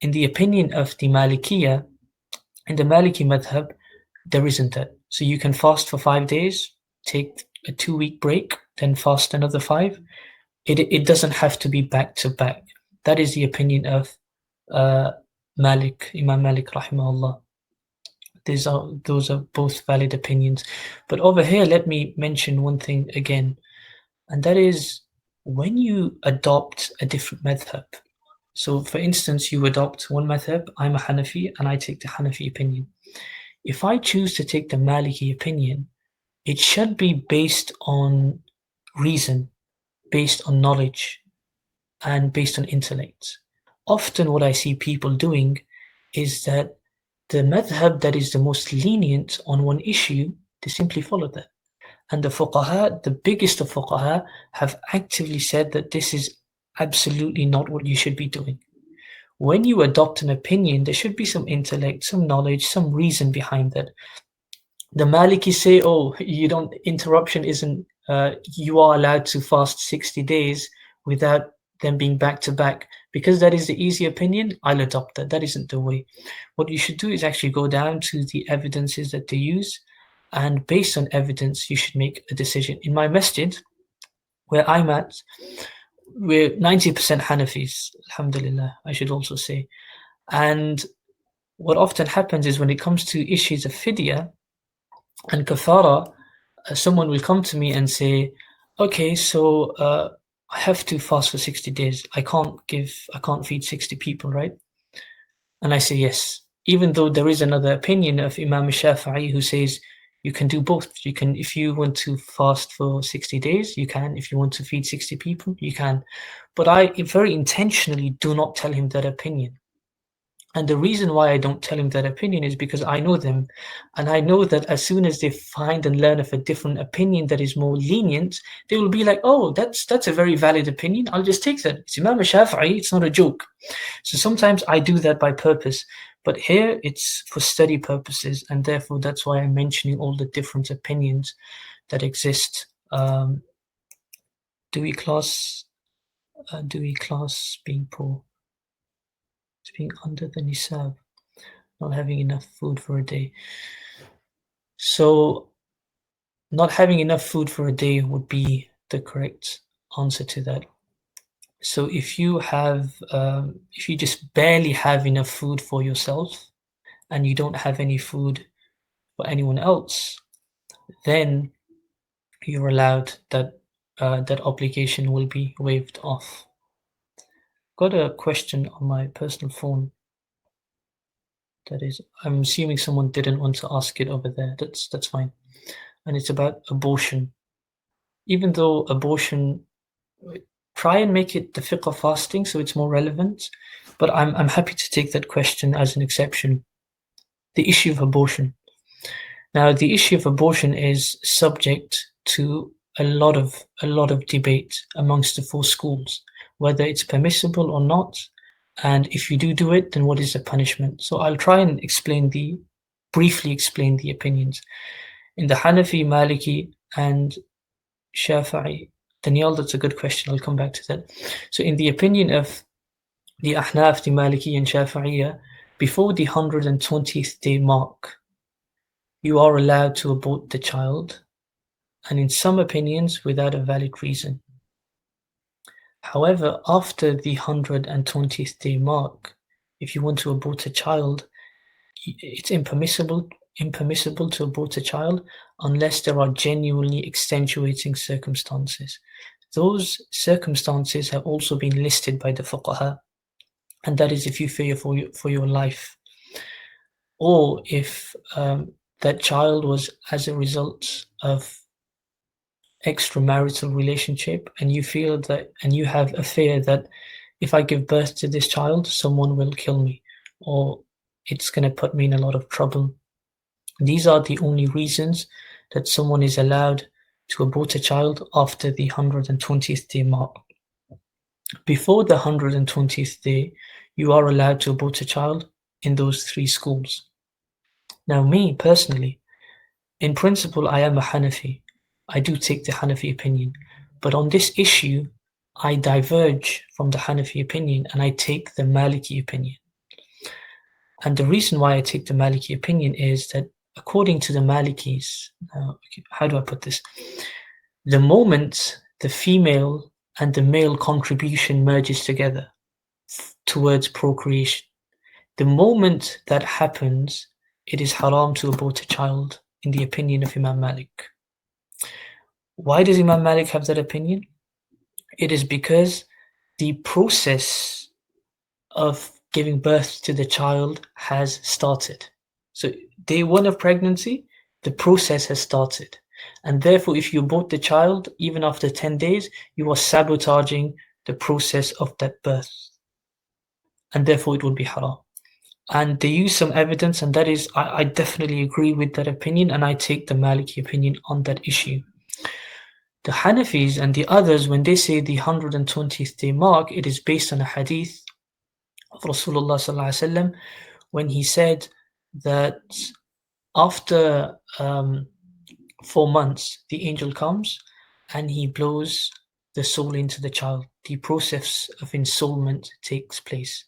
in the opinion of the Malikiya, in the Maliki Madhab, there isn't that. So you can fast for 5 days, take a 2-week break, then fast another 5. It doesn't have to be back to back. That is the opinion of Malik, Imam Malik rahimahullah. Those are both valid opinions. But over here, let me mention one thing again, and that is when you adopt a different madhab. So for instance, you adopt one madhab, I'm a Hanafi, and I take the Hanafi opinion. If I choose to take the Maliki opinion, it should be based on reason, based on knowledge, and based on intellect. Often what I see people doing is that the madhab that is the most lenient on one issue, they simply follow that. And the fuqaha, the biggest of fuqaha, have actively said that this is absolutely not what you should be doing. When you adopt an opinion, there should be some intellect, some knowledge, some reason behind that. The Malikis say, oh, interruption isn't, you are allowed to fast 60 days without them being back to back. Because that is the easy opinion, I'll adopt that. That isn't the way. What you should do is actually go down to the evidences that they use, and based on evidence, you should make a decision. In my masjid, where I'm at, we're 90% Hanafis, alhamdulillah, I should also say. And what often happens is when it comes to issues of fidya and kaffara, someone will come to me and say, okay, so I have to fast for 60 days. I can't feed 60 people, right? And I say yes, even though there is another opinion of Imam Shafi'i who says you can do both. You can, if you want to fast for 60 days, you can. If you want to feed 60 people, you can. But I very intentionally do not tell him that opinion. And the reason why I don't tell him that opinion is because I know them, and I know that as soon as they find and learn of a different opinion that is more lenient, they will be like, oh, that's a very valid opinion. I'll just take that. It's Imam Shafi'i, it's not a joke. So sometimes I do that by purpose, but here it's for study purposes, and therefore that's why I'm mentioning all the different opinions that exist. Do we class being poor? Being under the nisab, not having enough food for a day. So not having enough food for a day would be the correct answer to that. So if you just barely have enough food for yourself and you don't have any food for anyone else, then you're allowed that obligation will be waived off. Got a question on my personal phone. That is, I'm assuming someone didn't want to ask it over there. That's fine. And it's about abortion. Even though abortion, try and make it the fiqh of fasting so it's more relevant, but I'm happy to take that question as an exception. The issue of abortion. Now, the issue of abortion is subject to a lot of debate amongst the 4 schools, whether it's permissible or not, and if you do it, then what is the punishment? So I'll try and briefly explain the opinions. In the Hanafi, Maliki, and Shafi'i, Daniel, that's a good question. I'll come back to that. So in the opinion of the Ahnaf, the Maliki, and Shafi'iyya, before the 120th day mark, you are allowed to abort the child, and in some opinions, without a valid reason. However, after the 120th day mark, if you want to abort a child, it's impermissible to abort a child unless there are genuinely extenuating circumstances. Those circumstances have also been listed by the fuqaha, and that is if you fear for your life, or if that child was as a result of extramarital relationship, and you feel that, and you have a fear that if I give birth to this child, someone will kill me, or it's going to put me in a lot of trouble. These are the only reasons that someone is allowed to abort a child after the 120th day mark. Before the 120th day, you are allowed to abort a child in those 3 schools. Now, me personally, in principle, I am a Hanafi. I do take the Hanafi opinion. But on this issue, I diverge from the Hanafi opinion and I take the Maliki opinion. And the reason why I take the Maliki opinion is that according to the Malikis, how do I put this? The moment the female and the male contribution merges together towards procreation, the moment that happens, it is haram to abort a child, in the opinion of Imam Malik. Why does Imam Malik have that opinion? It is because the process of giving birth to the child has started. So day 1 of pregnancy, the process has started. And therefore, if you abort the child, even after 10 days, you are sabotaging the process of that birth. And therefore, it would be haram. And they use some evidence, and that is, I definitely agree with that opinion, and I take the Maliki opinion on that issue. The Hanafis and the others, when they say the 120th day mark, it is based on a hadith of Rasulullah sallallahu alaihi wasallam, when he said that after 4 months, the angel comes and he blows the soul into the child. The process of ensoulment takes place.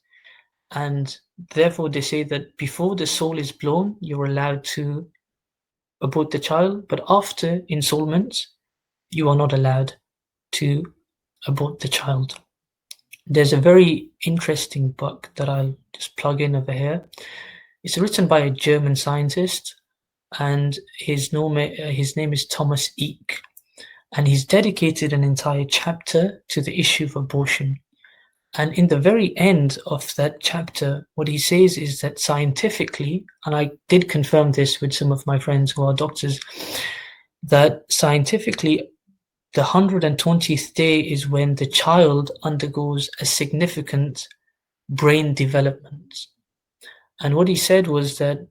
And therefore, they say that before the soul is blown, you're allowed to abort the child, but after ensoulment, you are not allowed to abort the child. There's a very interesting book that I'll just plug in over here. It's written by a German scientist, and his name is Thomas Eck, and he's dedicated an entire chapter to the issue of abortion. And in the very end of that chapter, what he says is that scientifically, and I did confirm this with some of my friends who are doctors, that scientifically, the 120th day is when the child undergoes a significant brain development. And what he said was that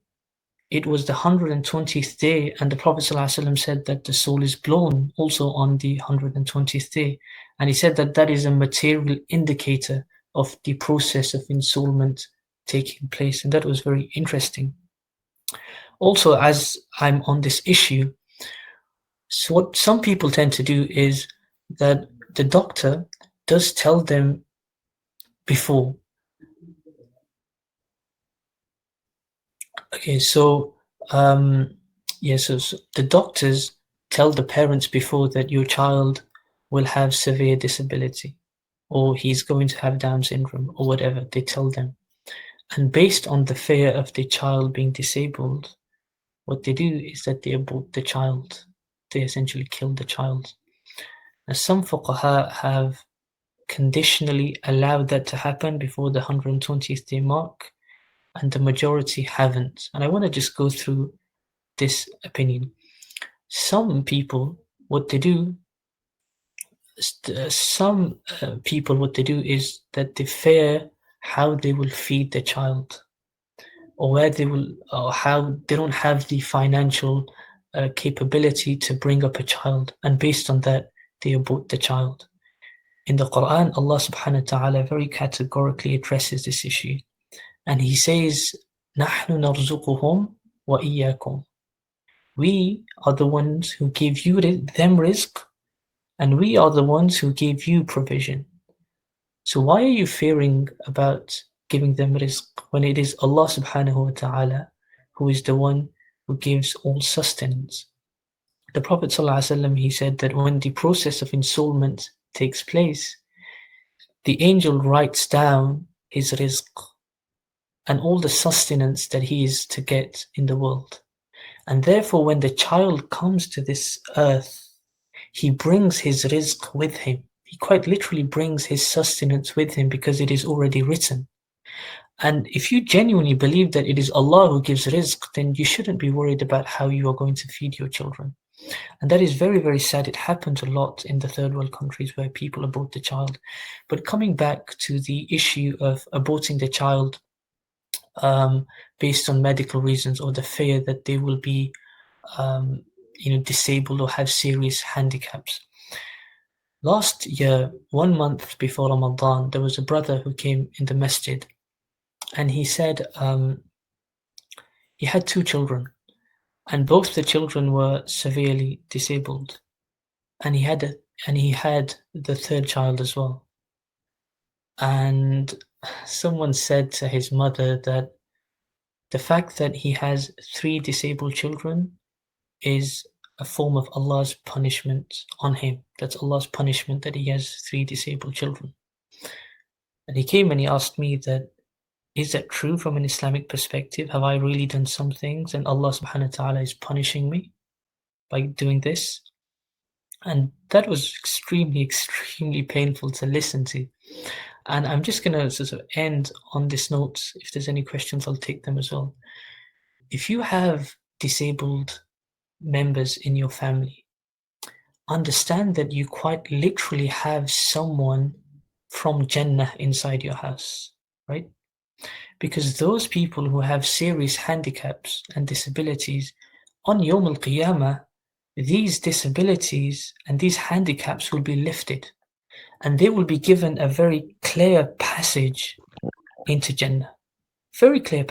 it was the 120th day, and the Prophet ﷺ said that the soul is blown also on the 120th day. And he said that that is a material indicator of the process of ensoulment taking place. And that was very interesting. Also, as I'm on this issue, so what some people tend to do is that the doctor does tell them before. Okay, so so the doctors tell the parents before that your child will have severe disability, or he's going to have Down syndrome, or whatever. They tell them, and based on the fear of the child being disabled, what they do is that they abort the child. They essentially kill the child. Now, some fuqaha have conditionally allowed that to happen before the 120th day mark, and the majority haven't. And I want to just go through this opinion. Some people, what they do is that they fear how they will feed the child, or where they will, or how they don't have the financial capability to bring up a child, and based on that, they abort the child. In the Quran, Allah subhanahu wa ta'ala very categorically addresses this issue, and He says, نَحْنُ نَرْزُقُهُمْ وَإِيَّاكُمْ. We are the ones who give you them rizq, and we are the ones who give you provision. So why are you fearing about giving them rizq when it is Allah subhanahu wa ta'ala who is the one who gives all sustenance? The Prophet ﷺ, he said that when the process of ensoulment takes place, the angel writes down his rizq and all the sustenance that he is to get in the world. And therefore, when the child comes to this earth, he brings his rizq with him. He quite literally brings his sustenance with him, because it is already written. And if you genuinely believe that it is Allah who gives rizq, then you shouldn't be worried about how you are going to feed your children. And that is very, very sad. It happens a lot in the third world countries where people abort the child. But coming back to the issue of aborting the child based on medical reasons, or the fear that they will be disabled or have serious handicaps. Last year, 1 month before Ramadan, there was a brother who came in the masjid, and he said he had 2 children, and both the children were severely disabled, and he had the 3rd child as well. And someone said to his mother that the fact that he has 3 disabled children is a form of Allah's punishment on him. That's Allah's punishment that he has 3 disabled children. And he came and he asked me that, is that true from an Islamic perspective? Have I really done some things and Allah subhanahu wa ta'ala is punishing me by doing this? And that was extremely, extremely painful to listen to. And I'm just going to sort of end on this note. If there's any questions, I'll take them as well. If you have disabled members in your family, understand that you quite literally have someone from Jannah inside your house, right? Because those people who have serious handicaps and disabilities, on Yawm al-Qiyamah, these disabilities and these handicaps will be lifted, and they will be given a very clear passage into Jannah. Very clear.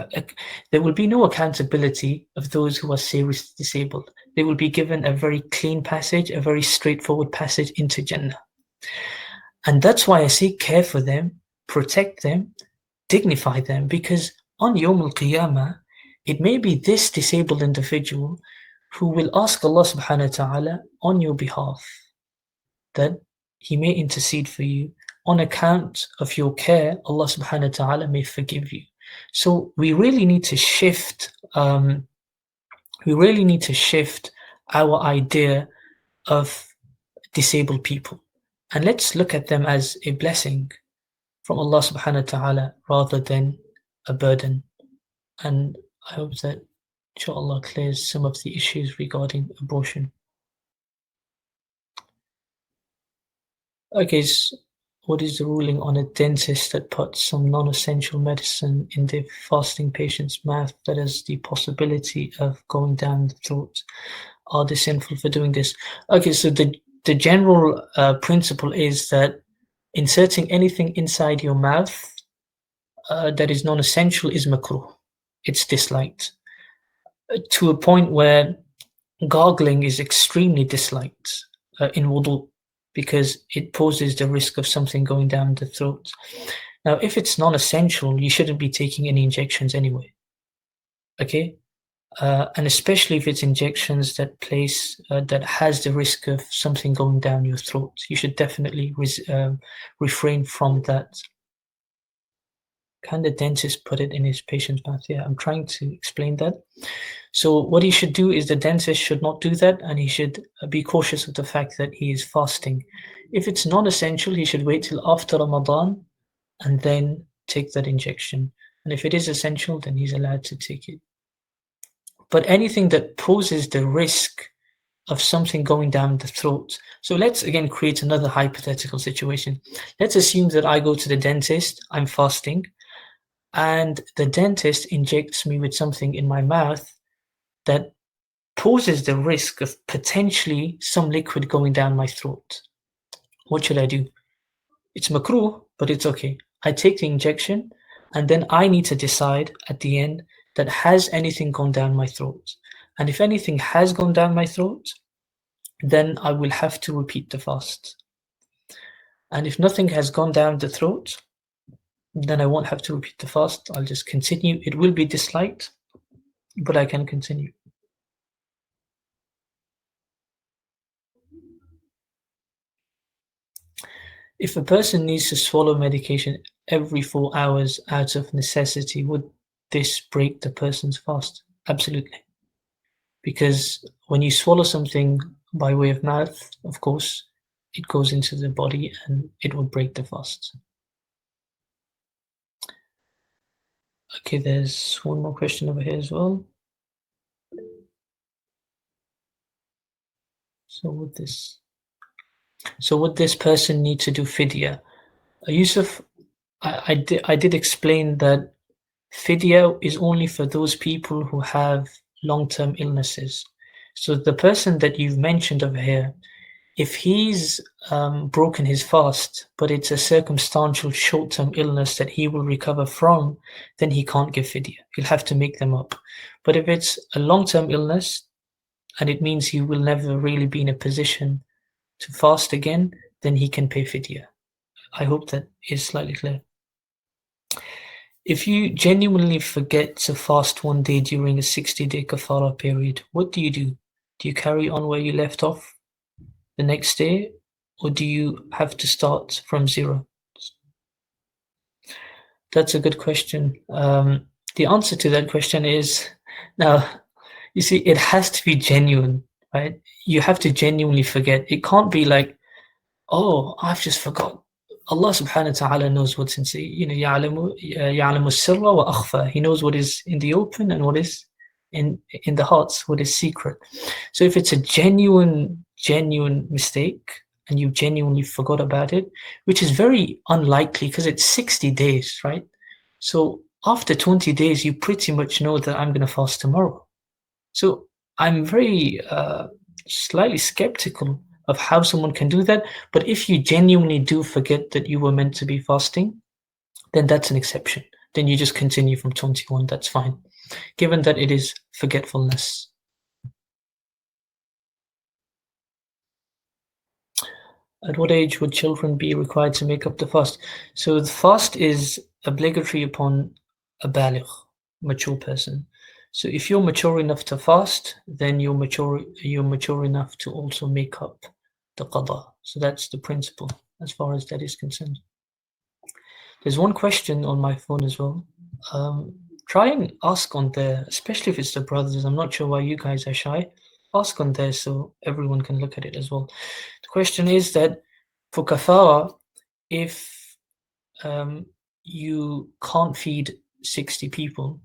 There will be no accountability of those who are seriously disabled. They will be given a very clean passage, a very straightforward passage into Jannah. And that's why I say care for them, protect them, dignify them, because on Yawm al-Qiyamah, it may be this disabled individual who will ask Allah subhanahu wa ta'ala on your behalf that He may intercede for you. On account of your care, Allah subhanahu wa ta'ala may forgive you. So we really need to shift. Our idea of disabled people, and let's look at them as a blessing from Allah subhanahu wa ta'ala rather than a burden. And I hope that inshallah clears some of the issues regarding abortion. Okay, so what is the ruling on a dentist that puts some non-essential medicine in the fasting patient's mouth that has the possibility of going down the throat? Are they sinful for doing this? Okay, so the general principle is that inserting anything inside your mouth that is non-essential is makruh. It's disliked to a point where gargling is extremely disliked in wudu, because it poses the risk of something going down the throat. Now, if it's non-essential, you shouldn't be taking any injections anyway. Okay, and especially if it's injections that has the risk of something going down your throat, you should definitely refrain from that. Can the dentist put it in his patient's mouth? Yeah, I'm trying to explain that. So what he should do is the dentist should not do that, and he should be cautious of the fact that he is fasting. If it's non-essential, he should wait till after Ramadan and then take that injection. And if it is essential, then he's allowed to take it. But anything that poses the risk of something going down the throat. So let's again create another hypothetical situation. Let's assume that I go to the dentist, I'm fasting, and the dentist injects me with something in my mouth that poses the risk of potentially some liquid going down my throat. What should I do? It's makruh, but it's okay. I take the injection, and then I need to decide at the end that has anything gone down my throat. And if anything has gone down my throat, then I will have to repeat the fast. And if nothing has gone down the throat, then I won't have to repeat the fast. I'll just continue. It will be disliked, but I can continue. If a person needs to swallow medication every 4 hours out of necessity, would this break the person's fast? Absolutely. Because when you swallow something by way of mouth, of course, it goes into the body and it will break the fast. Okay, there's one more question over here as well. So would this person need to do fidya? Yusuf, I did explain that fidya is only for those people who have long-term illnesses. So the person that you've mentioned over here, if he's broken his fast, but it's a circumstantial short-term illness that he will recover from, then he can't give fidya. He'll have to make them up. But if it's a long-term illness, and it means he will never really be in a position to fast again, then he can pay fidya. I hope that is slightly clear. If you genuinely forget to fast one day during a 60-day kafara period, what do you do? Do you carry on where you left off the next day, or do you have to start from zero? That's a good question. The answer to that question is, now, you see, it has to be genuine, right? You have to genuinely forget. It can't be like, oh, I've just forgot. Allah subhanahu wa ta'ala knows what's in, يَعْلَمُ السِّرَّ وَأَخْفَى. He knows what is in the open and what is in the hearts, what is secret. So if it's a genuine mistake and you genuinely forgot about it, which is very unlikely because it's 60 days, right? So after 20 days, you pretty much know that I'm going to fast tomorrow. So I'm very slightly skeptical of how someone can do that. But if you genuinely do forget that you were meant to be fasting, then that's an exception. Then you just continue from 21, that's fine, given that it is forgetfulness. At what age would children be required to make up the fast? So the fast is obligatory upon a baligh, mature person. So if you're mature enough to fast, then you're mature enough to also make up the qada. So that's the principle as far as that is concerned. There's one question on my phone as well. Try and ask on there, especially if it's the brothers. I'm not sure why you guys are shy. Ask on there so everyone can look at it as well. The question is that for kafara, if you can't feed 60 people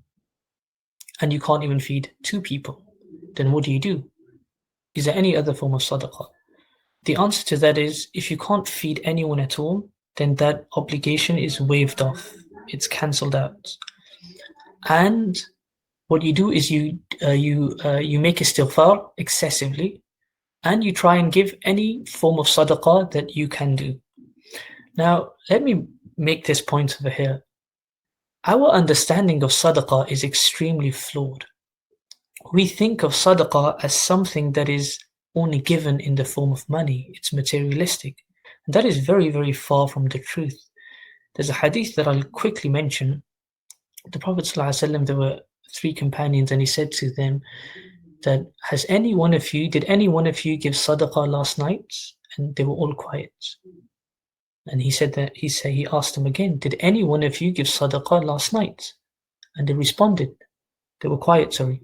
and you can't even feed 2 people, then what do? Is there any other form of sadaqah? The answer to that is, if you can't feed anyone at all, then that obligation is waived off. It's cancelled out. And what you do is you make istighfar excessively, and you try and give any form of sadaqah that you can do. Now, let me make this point over here. Our understanding of sadaqah is extremely flawed. We think of sadaqah as something that is only given in the form of money. It's materialistic. And that is very, very far from the truth. There's a hadith that I'll quickly mention. The Prophet ﷺ, there were 3 companions, and he said to them that, did any one of you give sadaqah last night? And they were all quiet. And he asked them again, did any one of you give sadaqah last night? And they responded. They were quiet, sorry.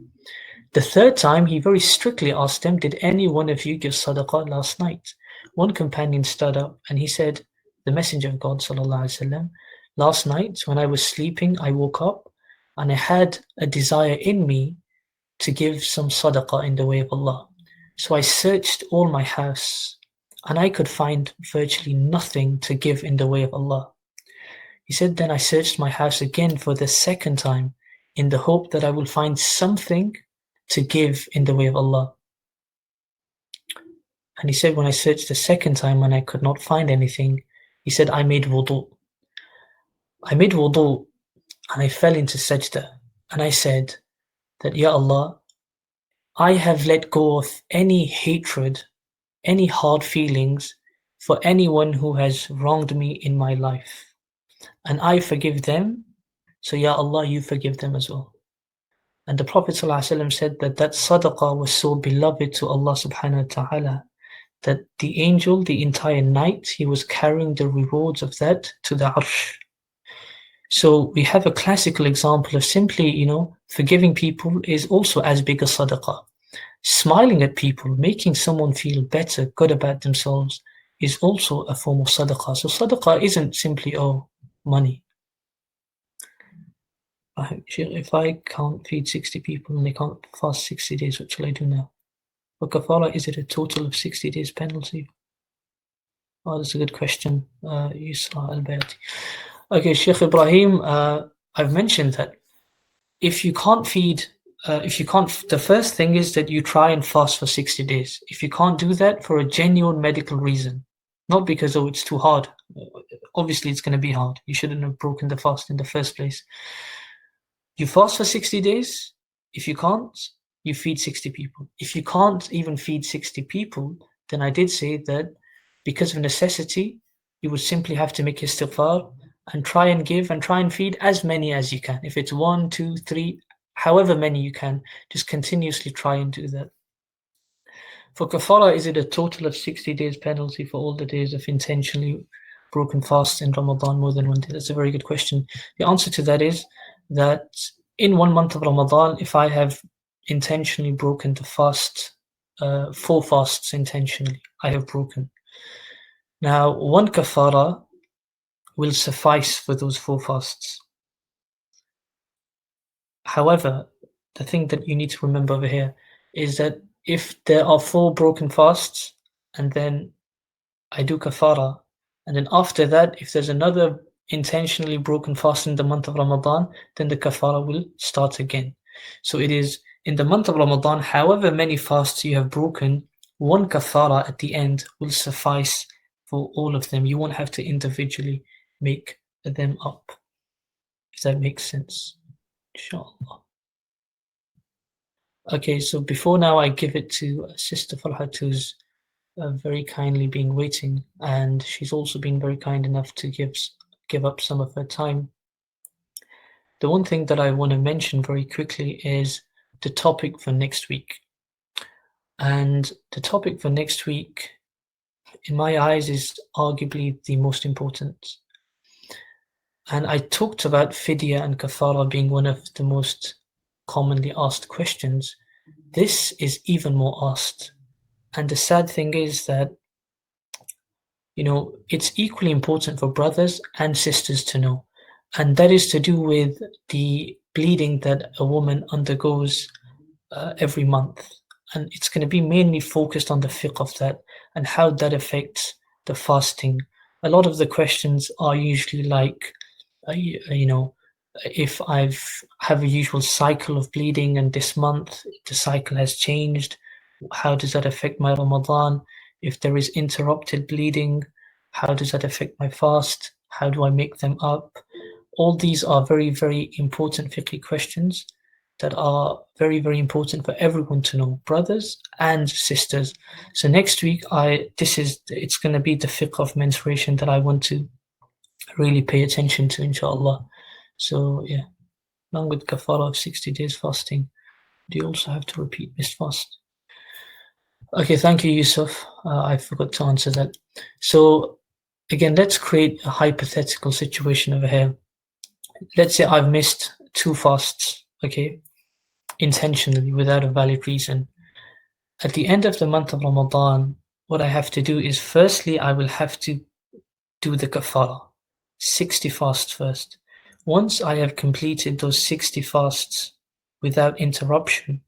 The 3rd time, he very strictly asked them, did any one of you give sadaqah last night? One companion stood up and he said, the Messenger of God ﷺ, last night when I was sleeping, I woke up and I had a desire in me to give some sadaqah in the way of Allah. So I searched all my house and I could find virtually nothing to give in the way of Allah. He said, then I searched my house again for the 2nd time in the hope that I will find something to give in the way of Allah. And he said, when I searched the 2nd time and I could not find anything, he said, I made wudu. And I fell into sajda. And I said that, Ya Allah, I have let go of any hatred, any hard feelings for anyone who has wronged me in my life. And I forgive them, so Ya Allah, you forgive them as well. And the Prophet ﷺ said that sadaqah was so beloved to Allah subhanahu wa ta'ala that the angel, the entire night, he was carrying the rewards of that to the arsh. So we have a classical example of simply, forgiving people is also as big as sadaqah. Smiling at people, making someone feel better, good about themselves, is also a form of sadaqah. So sadaqah isn't simply, money. If I can't feed 60 people and they can't fast 60 days, what shall I do now? For kafara, is it a total of 60 days penalty? Oh, that's a good question, Yusra al-Bayati. Okay, Sheikh Ibrahim, I've mentioned that if you can't feed, the first thing is that you try and fast for 60 days. If you can't do that for a genuine medical reason, not because, oh, it's too hard. Obviously, it's going to be hard. You shouldn't have broken the fast in the first place. You fast for 60 days. If you can't, you feed 60 people. If you can't even feed 60 people, then I did say that because of necessity, you would simply have to make istighfar and try and give and try and feed as many as you can. If it's 1, 2, 3, however many you can, just continuously try and do that. For kafara, is it a total of 60 days penalty for all the days of intentionally broken fast in Ramadan more than one day? That's a very good question. The answer to that is that in 1 month of Ramadan, if I have intentionally broken the fast, 4 fasts intentionally, I have broken. Now, 1 kafara will suffice for those 4 fasts. However, the thing that you need to remember over here is that if there are 4 broken fasts and then I do kafara, and then after that, if there's another intentionally broken fast in the month of Ramadan, then the kafara will start again. So it is in the month of Ramadan, however many fasts you have broken, 1 kafara at the end will suffice for all of them. You won't have to individually make them up. If that makes sense. Inshallah. Okay, so before now I give it to Sister Farhat, who's very kindly been waiting, and she's also been very kind enough to give up some of her time. The one thing that I want to mention very quickly is the topic for next week. And the topic for next week, in my eyes, is arguably the most important. And I talked about Fidya and Kaffara being one of the most commonly asked questions. This is even more asked. And the sad thing is that, you know, it's equally important for brothers and sisters to know. And that is to do with the bleeding that a woman undergoes every month. And it's going to be mainly focused on the fiqh of that and how that affects the fasting. A lot of the questions are usually like, you know, if I've have a usual cycle of bleeding and this month the cycle has changed, how does that affect my Ramadan? If there is interrupted bleeding, how does that affect my fast? How do I make them up? All these are very, very important fiqh questions that are very, very important for everyone to know, brothers and sisters. So next week, it's going to be the fiqh of menstruation that I want to really pay attention to, inshallah. So yeah, along with kafara of 60 days fasting, do you also have to repeat missed fast? Okay, thank you, Yusuf. I forgot to answer that. So again, let's create a hypothetical situation over here. Let's say I've missed 2 fasts, okay, intentionally without a valid reason. At the end of the month of Ramadan, what I have to do is, firstly, I will have to do the kafara, 60 fasts first. Once I have completed those 60 fasts without interruption,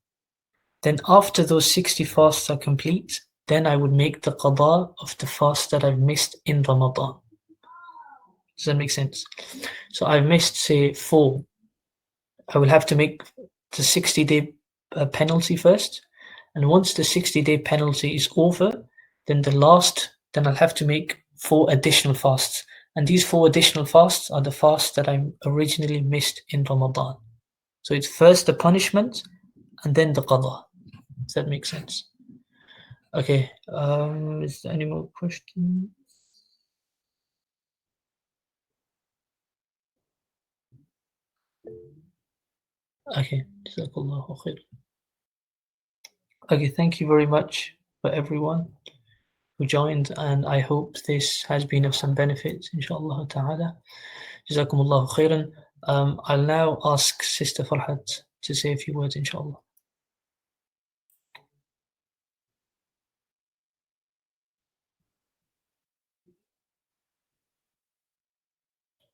then after those 60 fasts are complete, then I would make the qada of the fast that I've missed in Ramadan. Does that make sense? So I've missed, say, 4. I will have to make the 60-day penalty first. And once the 60-day penalty is over, then I'll have to make 4 additional fasts. And these 4 additional fasts are the fasts that I originally missed in Ramadan. So it's first the punishment and then the qada. Does that make sense? Okay, is there any more questions? Okay, jazakallahu khair. Okay, thank you very much for everyone who joined, and I hope this has been of some benefit, inshallah ta'ala. Jazakumullahu khairan. I'll now ask Sister Farhat to say a few words, inshallah.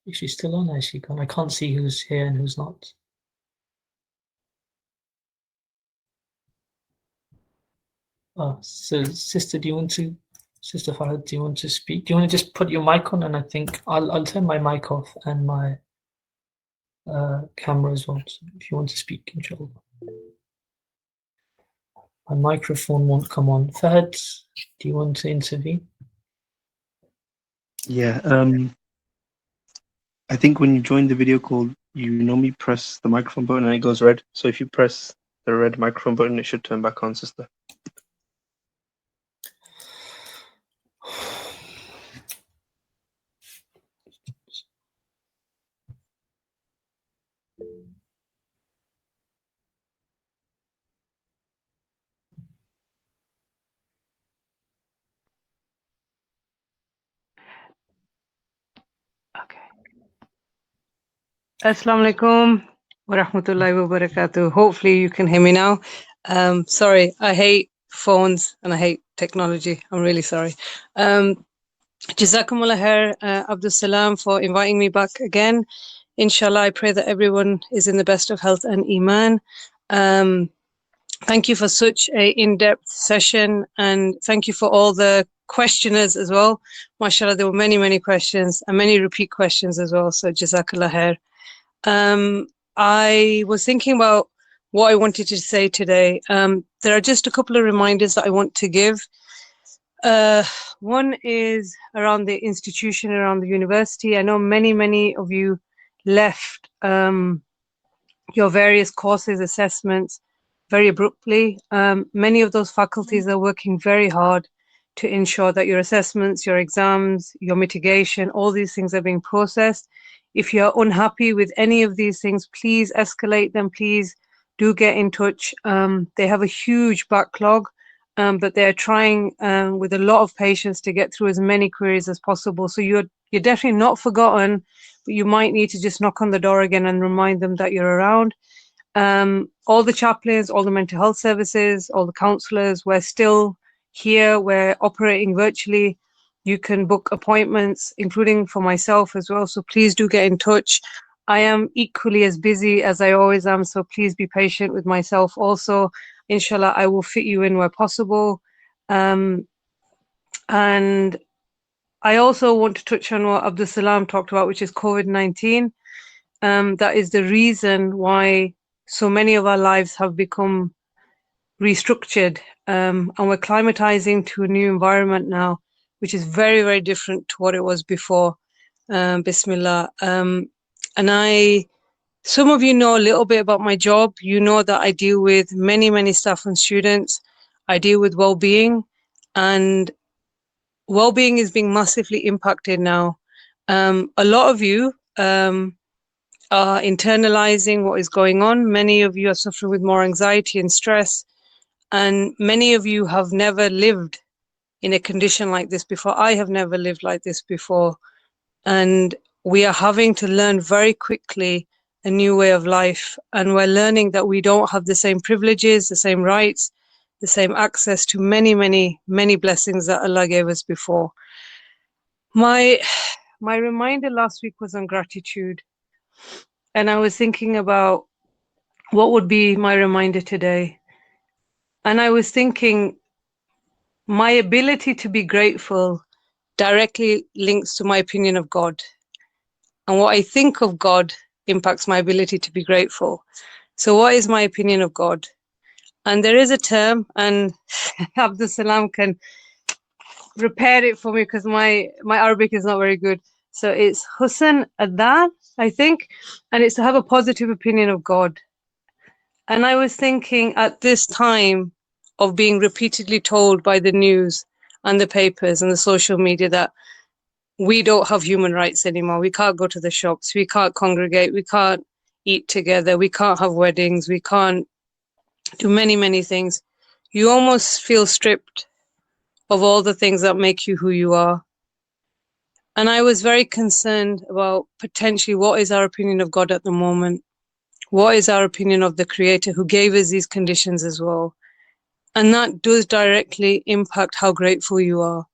Is she still on? Is she gone? I can't see who's here and who's not. So Sister Farhad, do you want to speak? Do you want to just put your mic on, and I think I'll turn my mic off and my camera as well. So if you want to speak, inshallah. My microphone won't come on. Fahad, do you want to intervene? Yeah, I think when you join the video call, you normally press the microphone button and it goes red. So if you press the red microphone button, it should turn back on, sister. Okay. Assalamu alaikum wa rahmatullahi wa barakatuh. Hopefully you can hear me now. Sorry, I hate phones and I hate technology. I'm really sorry. Jazakumullah khair, Abdus-Salaam, for inviting me back again. Inshallah, I pray that everyone is in the best of health and iman. Thank you for such a in-depth session, and thank you for all the questioners as well. MashaAllah, there were many, many questions and many repeat questions as well. So Jazakallah khair. I was thinking about what I wanted to say today. There are just a couple of reminders that I want to give. One is around the institution, around the university. I know many of you left your various courses, assessments very abruptly. Many of those faculties are working very hard to ensure that your assessments, your exams, your mitigation, all these things are being processed. If you're unhappy with any of these things, please escalate them. Please do get in touch. They have a huge backlog, but they're trying with a lot of patience to get through as many queries as possible. So you're definitely not forgotten, but you might need to just knock on the door again and remind them that you're around. All the chaplains, all the mental health services, all the counselors, we're still here. We're operating virtually. You can book appointments, including for myself as well. So please do get in touch. I am equally as busy as I always am. So please be patient with myself also. Inshallah, I will fit you in where possible. And I also want to touch on what Abdus-Salaam talked about, which is COVID-19. That is the reason why so many of our lives have become restructured, and we're climatizing to a new environment now, which is very different to what it was before. Bismillah. And some of you know a little bit about my job. You know that I deal with many staff and students. I deal with well-being, and well-being is being massively impacted now. A lot of you are internalizing what is going on. Many of you are suffering with more anxiety and stress, and many of you have never lived in a condition like this before. I have never lived like this before, and we are having to learn very quickly a new way of life, and we're learning that we don't have the same privileges, the same rights, the same access to many blessings that Allah gave us before. My reminder last week was on gratitude, and I was thinking about what would be my reminder today. And I was thinking my ability to be grateful directly links to my opinion of God. And what I think of God impacts my ability to be grateful. So what is my opinion of God? And there is a term, and Abdus-Salaam can repair it for me because my Arabic is not very good. So it's Husn Adan, I think, and it's to have a positive opinion of God. And I was thinking at this time of being repeatedly told by the news and the papers and the social media that we don't have human rights anymore. We can't go to the shops. We can't congregate. We can't eat together. We can't have weddings. We can't do many things. You almost feel stripped of all the things that make you who you are. And I was very concerned about potentially what is our opinion of God at the moment? What is our opinion of the Creator who gave us these conditions as well? And that does directly impact how grateful you are.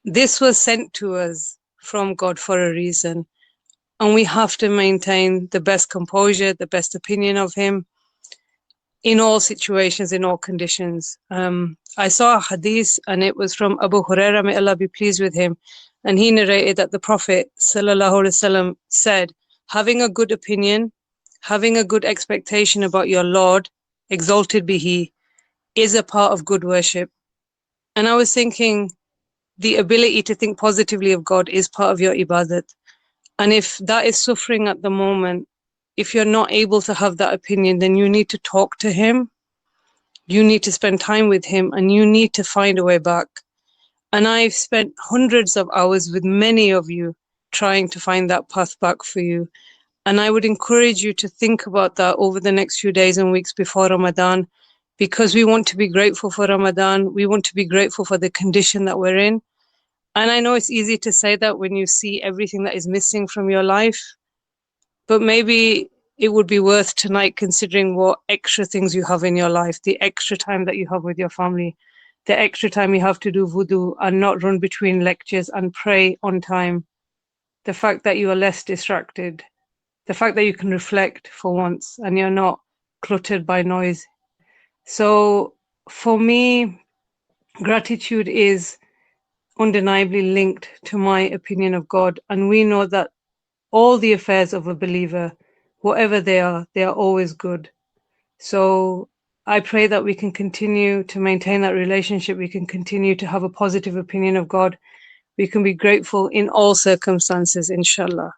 This was sent to us from God for a reason. And we have to maintain the best composure, the best opinion of Him. in all situations, in all conditions. I saw a hadith, and it was from Abu Huraira, may Allah be pleased with him, and he narrated that the Prophet ﷺ said, having a good opinion, having a good expectation about your Lord, exalted be He, is a part of good worship. And I was thinking, the ability to think positively of God is part of your ibadat. And if that is suffering at the moment, if you're not able to have that opinion, then you need to talk to Him. You need to spend time with Him, and you need to find a way back. And I've spent hundreds of hours with many of you trying to find that path back for you. And I would encourage you to think about that over the next few days and weeks before Ramadan, because we want to be grateful for Ramadan. We want to be grateful for the condition that we're in. And I know it's easy to say that when you see everything that is missing from your life, but maybe it would be worth tonight considering what extra things you have in your life, the extra time that you have with your family, the extra time you have to do wudu and not run between lectures and pray on time, the fact that you are less distracted, the fact that you can reflect for once and you're not cluttered by noise. So for me, gratitude is undeniably linked to my opinion of God. And we know that all the affairs of a believer, whatever they are always good. So I pray that we can continue to maintain that relationship. We can continue to have a positive opinion of God. We can be grateful in all circumstances, inshallah.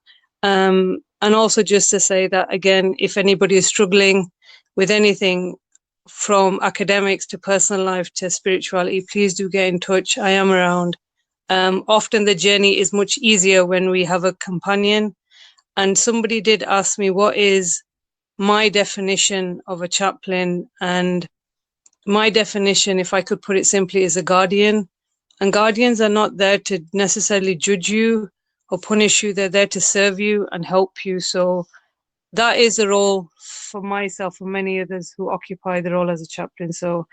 And also just to say that, again, if anybody is struggling with anything from academics to personal life to spirituality, please do get in touch. I am around. Often the journey is much easier when we have a companion. And somebody did ask me, what is my definition of a chaplain? And my definition, if I could put it simply, is a guardian. And guardians are not there to necessarily judge you or punish you. They're there to serve you and help you. So that is a role for myself and many others who occupy the role as a chaplain. So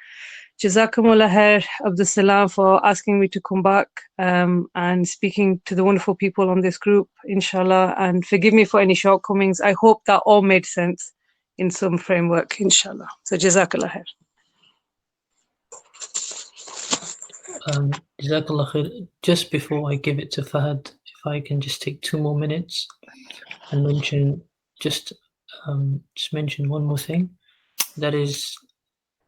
Jazakumullah khair, Abdus-Salaam, for asking me to come back and speaking to the wonderful people on this group, inshallah, and forgive me for any shortcomings. I hope that all made sense in some framework, inshallah. So Jazakallah khair. Jazakallah khair. Just before I give it to Fahad, if I can just take 2 more minutes and mention just mention one more thing. That is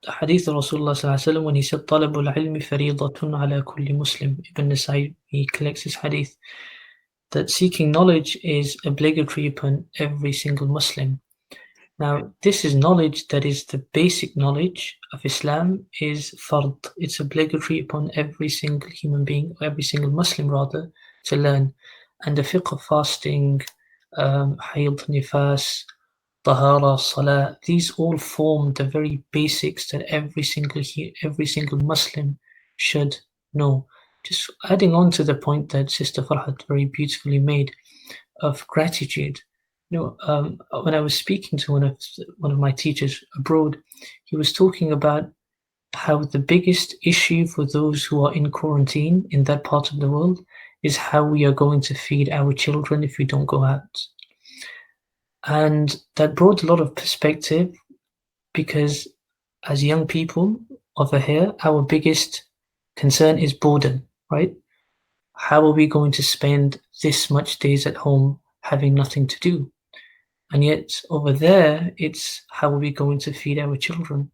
the hadith of Rasulullah sallallahu alaihi wasallam when he said, "Talabul ilmi faridatun ala kulli Muslim." Ibn Nasai, he collects his hadith that seeking knowledge is obligatory upon every single Muslim. Now, this is knowledge that is the basic knowledge of Islam, is fard. It's obligatory upon every single human being, or every single Muslim rather, to learn. And the fiqh of fasting, hayd, nifas, tahara, salah, these all form the very basics that every single Muslim should know. Just adding on to the point that Sister Farhat very beautifully made of gratitude. When I was speaking to one of my teachers abroad, he was talking about how the biggest issue for those who are in quarantine in that part of the world is how we are going to feed our children if we don't go out. And that brought a lot of perspective, because as young people over here, our biggest concern is boredom, right? How are we going to spend this much days at home having nothing to do? And yet over there, it's how are we going to feed our children?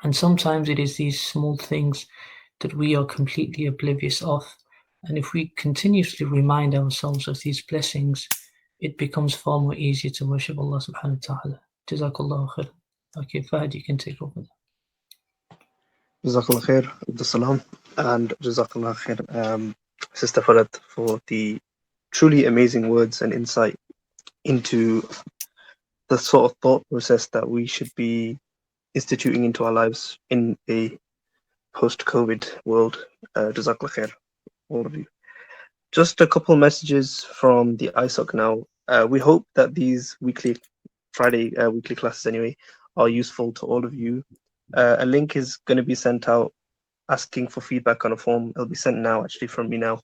And sometimes it is these small things that we are completely oblivious of. And if we continuously remind ourselves of these blessings, it becomes far more easier to worship Allah subhanahu wa ta'ala. Jazakallah khair. Okay, Fahad, you can take over. Jazakallah khair, Abdus-Salaam, and Jazakallah khair, Sister Farad, for the truly amazing words and insight into the sort of thought process that we should be instituting into our lives in a post-COVID world. Jazakallah khair, all of you. Just a couple messages from the ISOC now. We hope that these Friday weekly classes anyway are useful to all of you. A link is going to be sent out asking for feedback on a form. It'll be sent now, actually, from me now,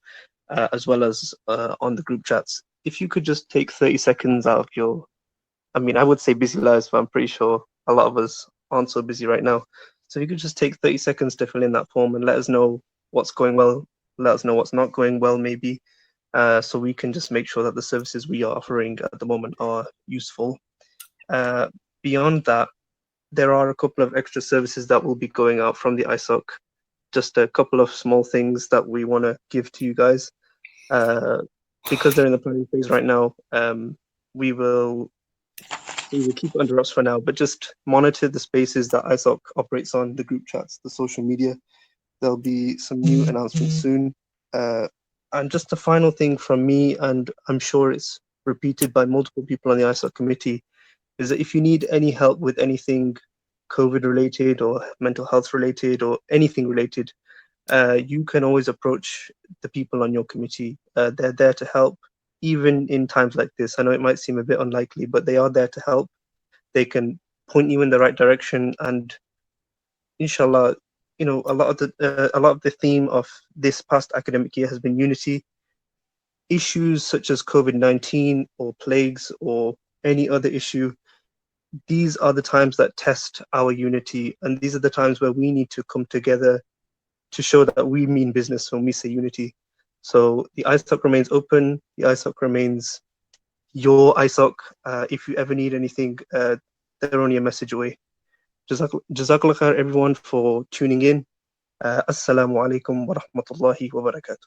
as well as on the group chats. If you could just take 30 seconds out of your, I would say busy lives, but I'm pretty sure a lot of us aren't so busy right now. So if you could just take 30 seconds to fill in that form and let us know what's going well, let us know what's not going well, maybe, so we can just make sure that the services we are offering at the moment are useful. Beyond that, there are a couple of extra services that will be going out from the ISOC. Just a couple of small things that we want to give to you guys. Because they're in the planning phase right now, we will keep it under wraps for now, but just monitor the spaces that ISOC operates on, the group chats, the social media. There'll be some new announcements soon. And just the final thing from me, and I'm sure it's repeated by multiple people on the ISOC committee, is that if you need any help with anything COVID related or mental health related or anything related, you can always approach the people on your committee. They're there to help, even in times like this. I know it might seem a bit unlikely, but they are there to help. They can point you in the right direction, and inshallah, you know, a lot of the theme of this past academic year has been unity. Issues such as COVID-19 or plagues or any other issue, these are the times that test our unity, and these are the times where we need to come together to show that we mean business when we say unity. So the ISOC remains open. The ISOC remains your ISOC. If you ever need anything, they're only a message away. Jazakallah khair everyone for tuning in. Assalamu alaikum wa rahmatullahi wa barakatuh.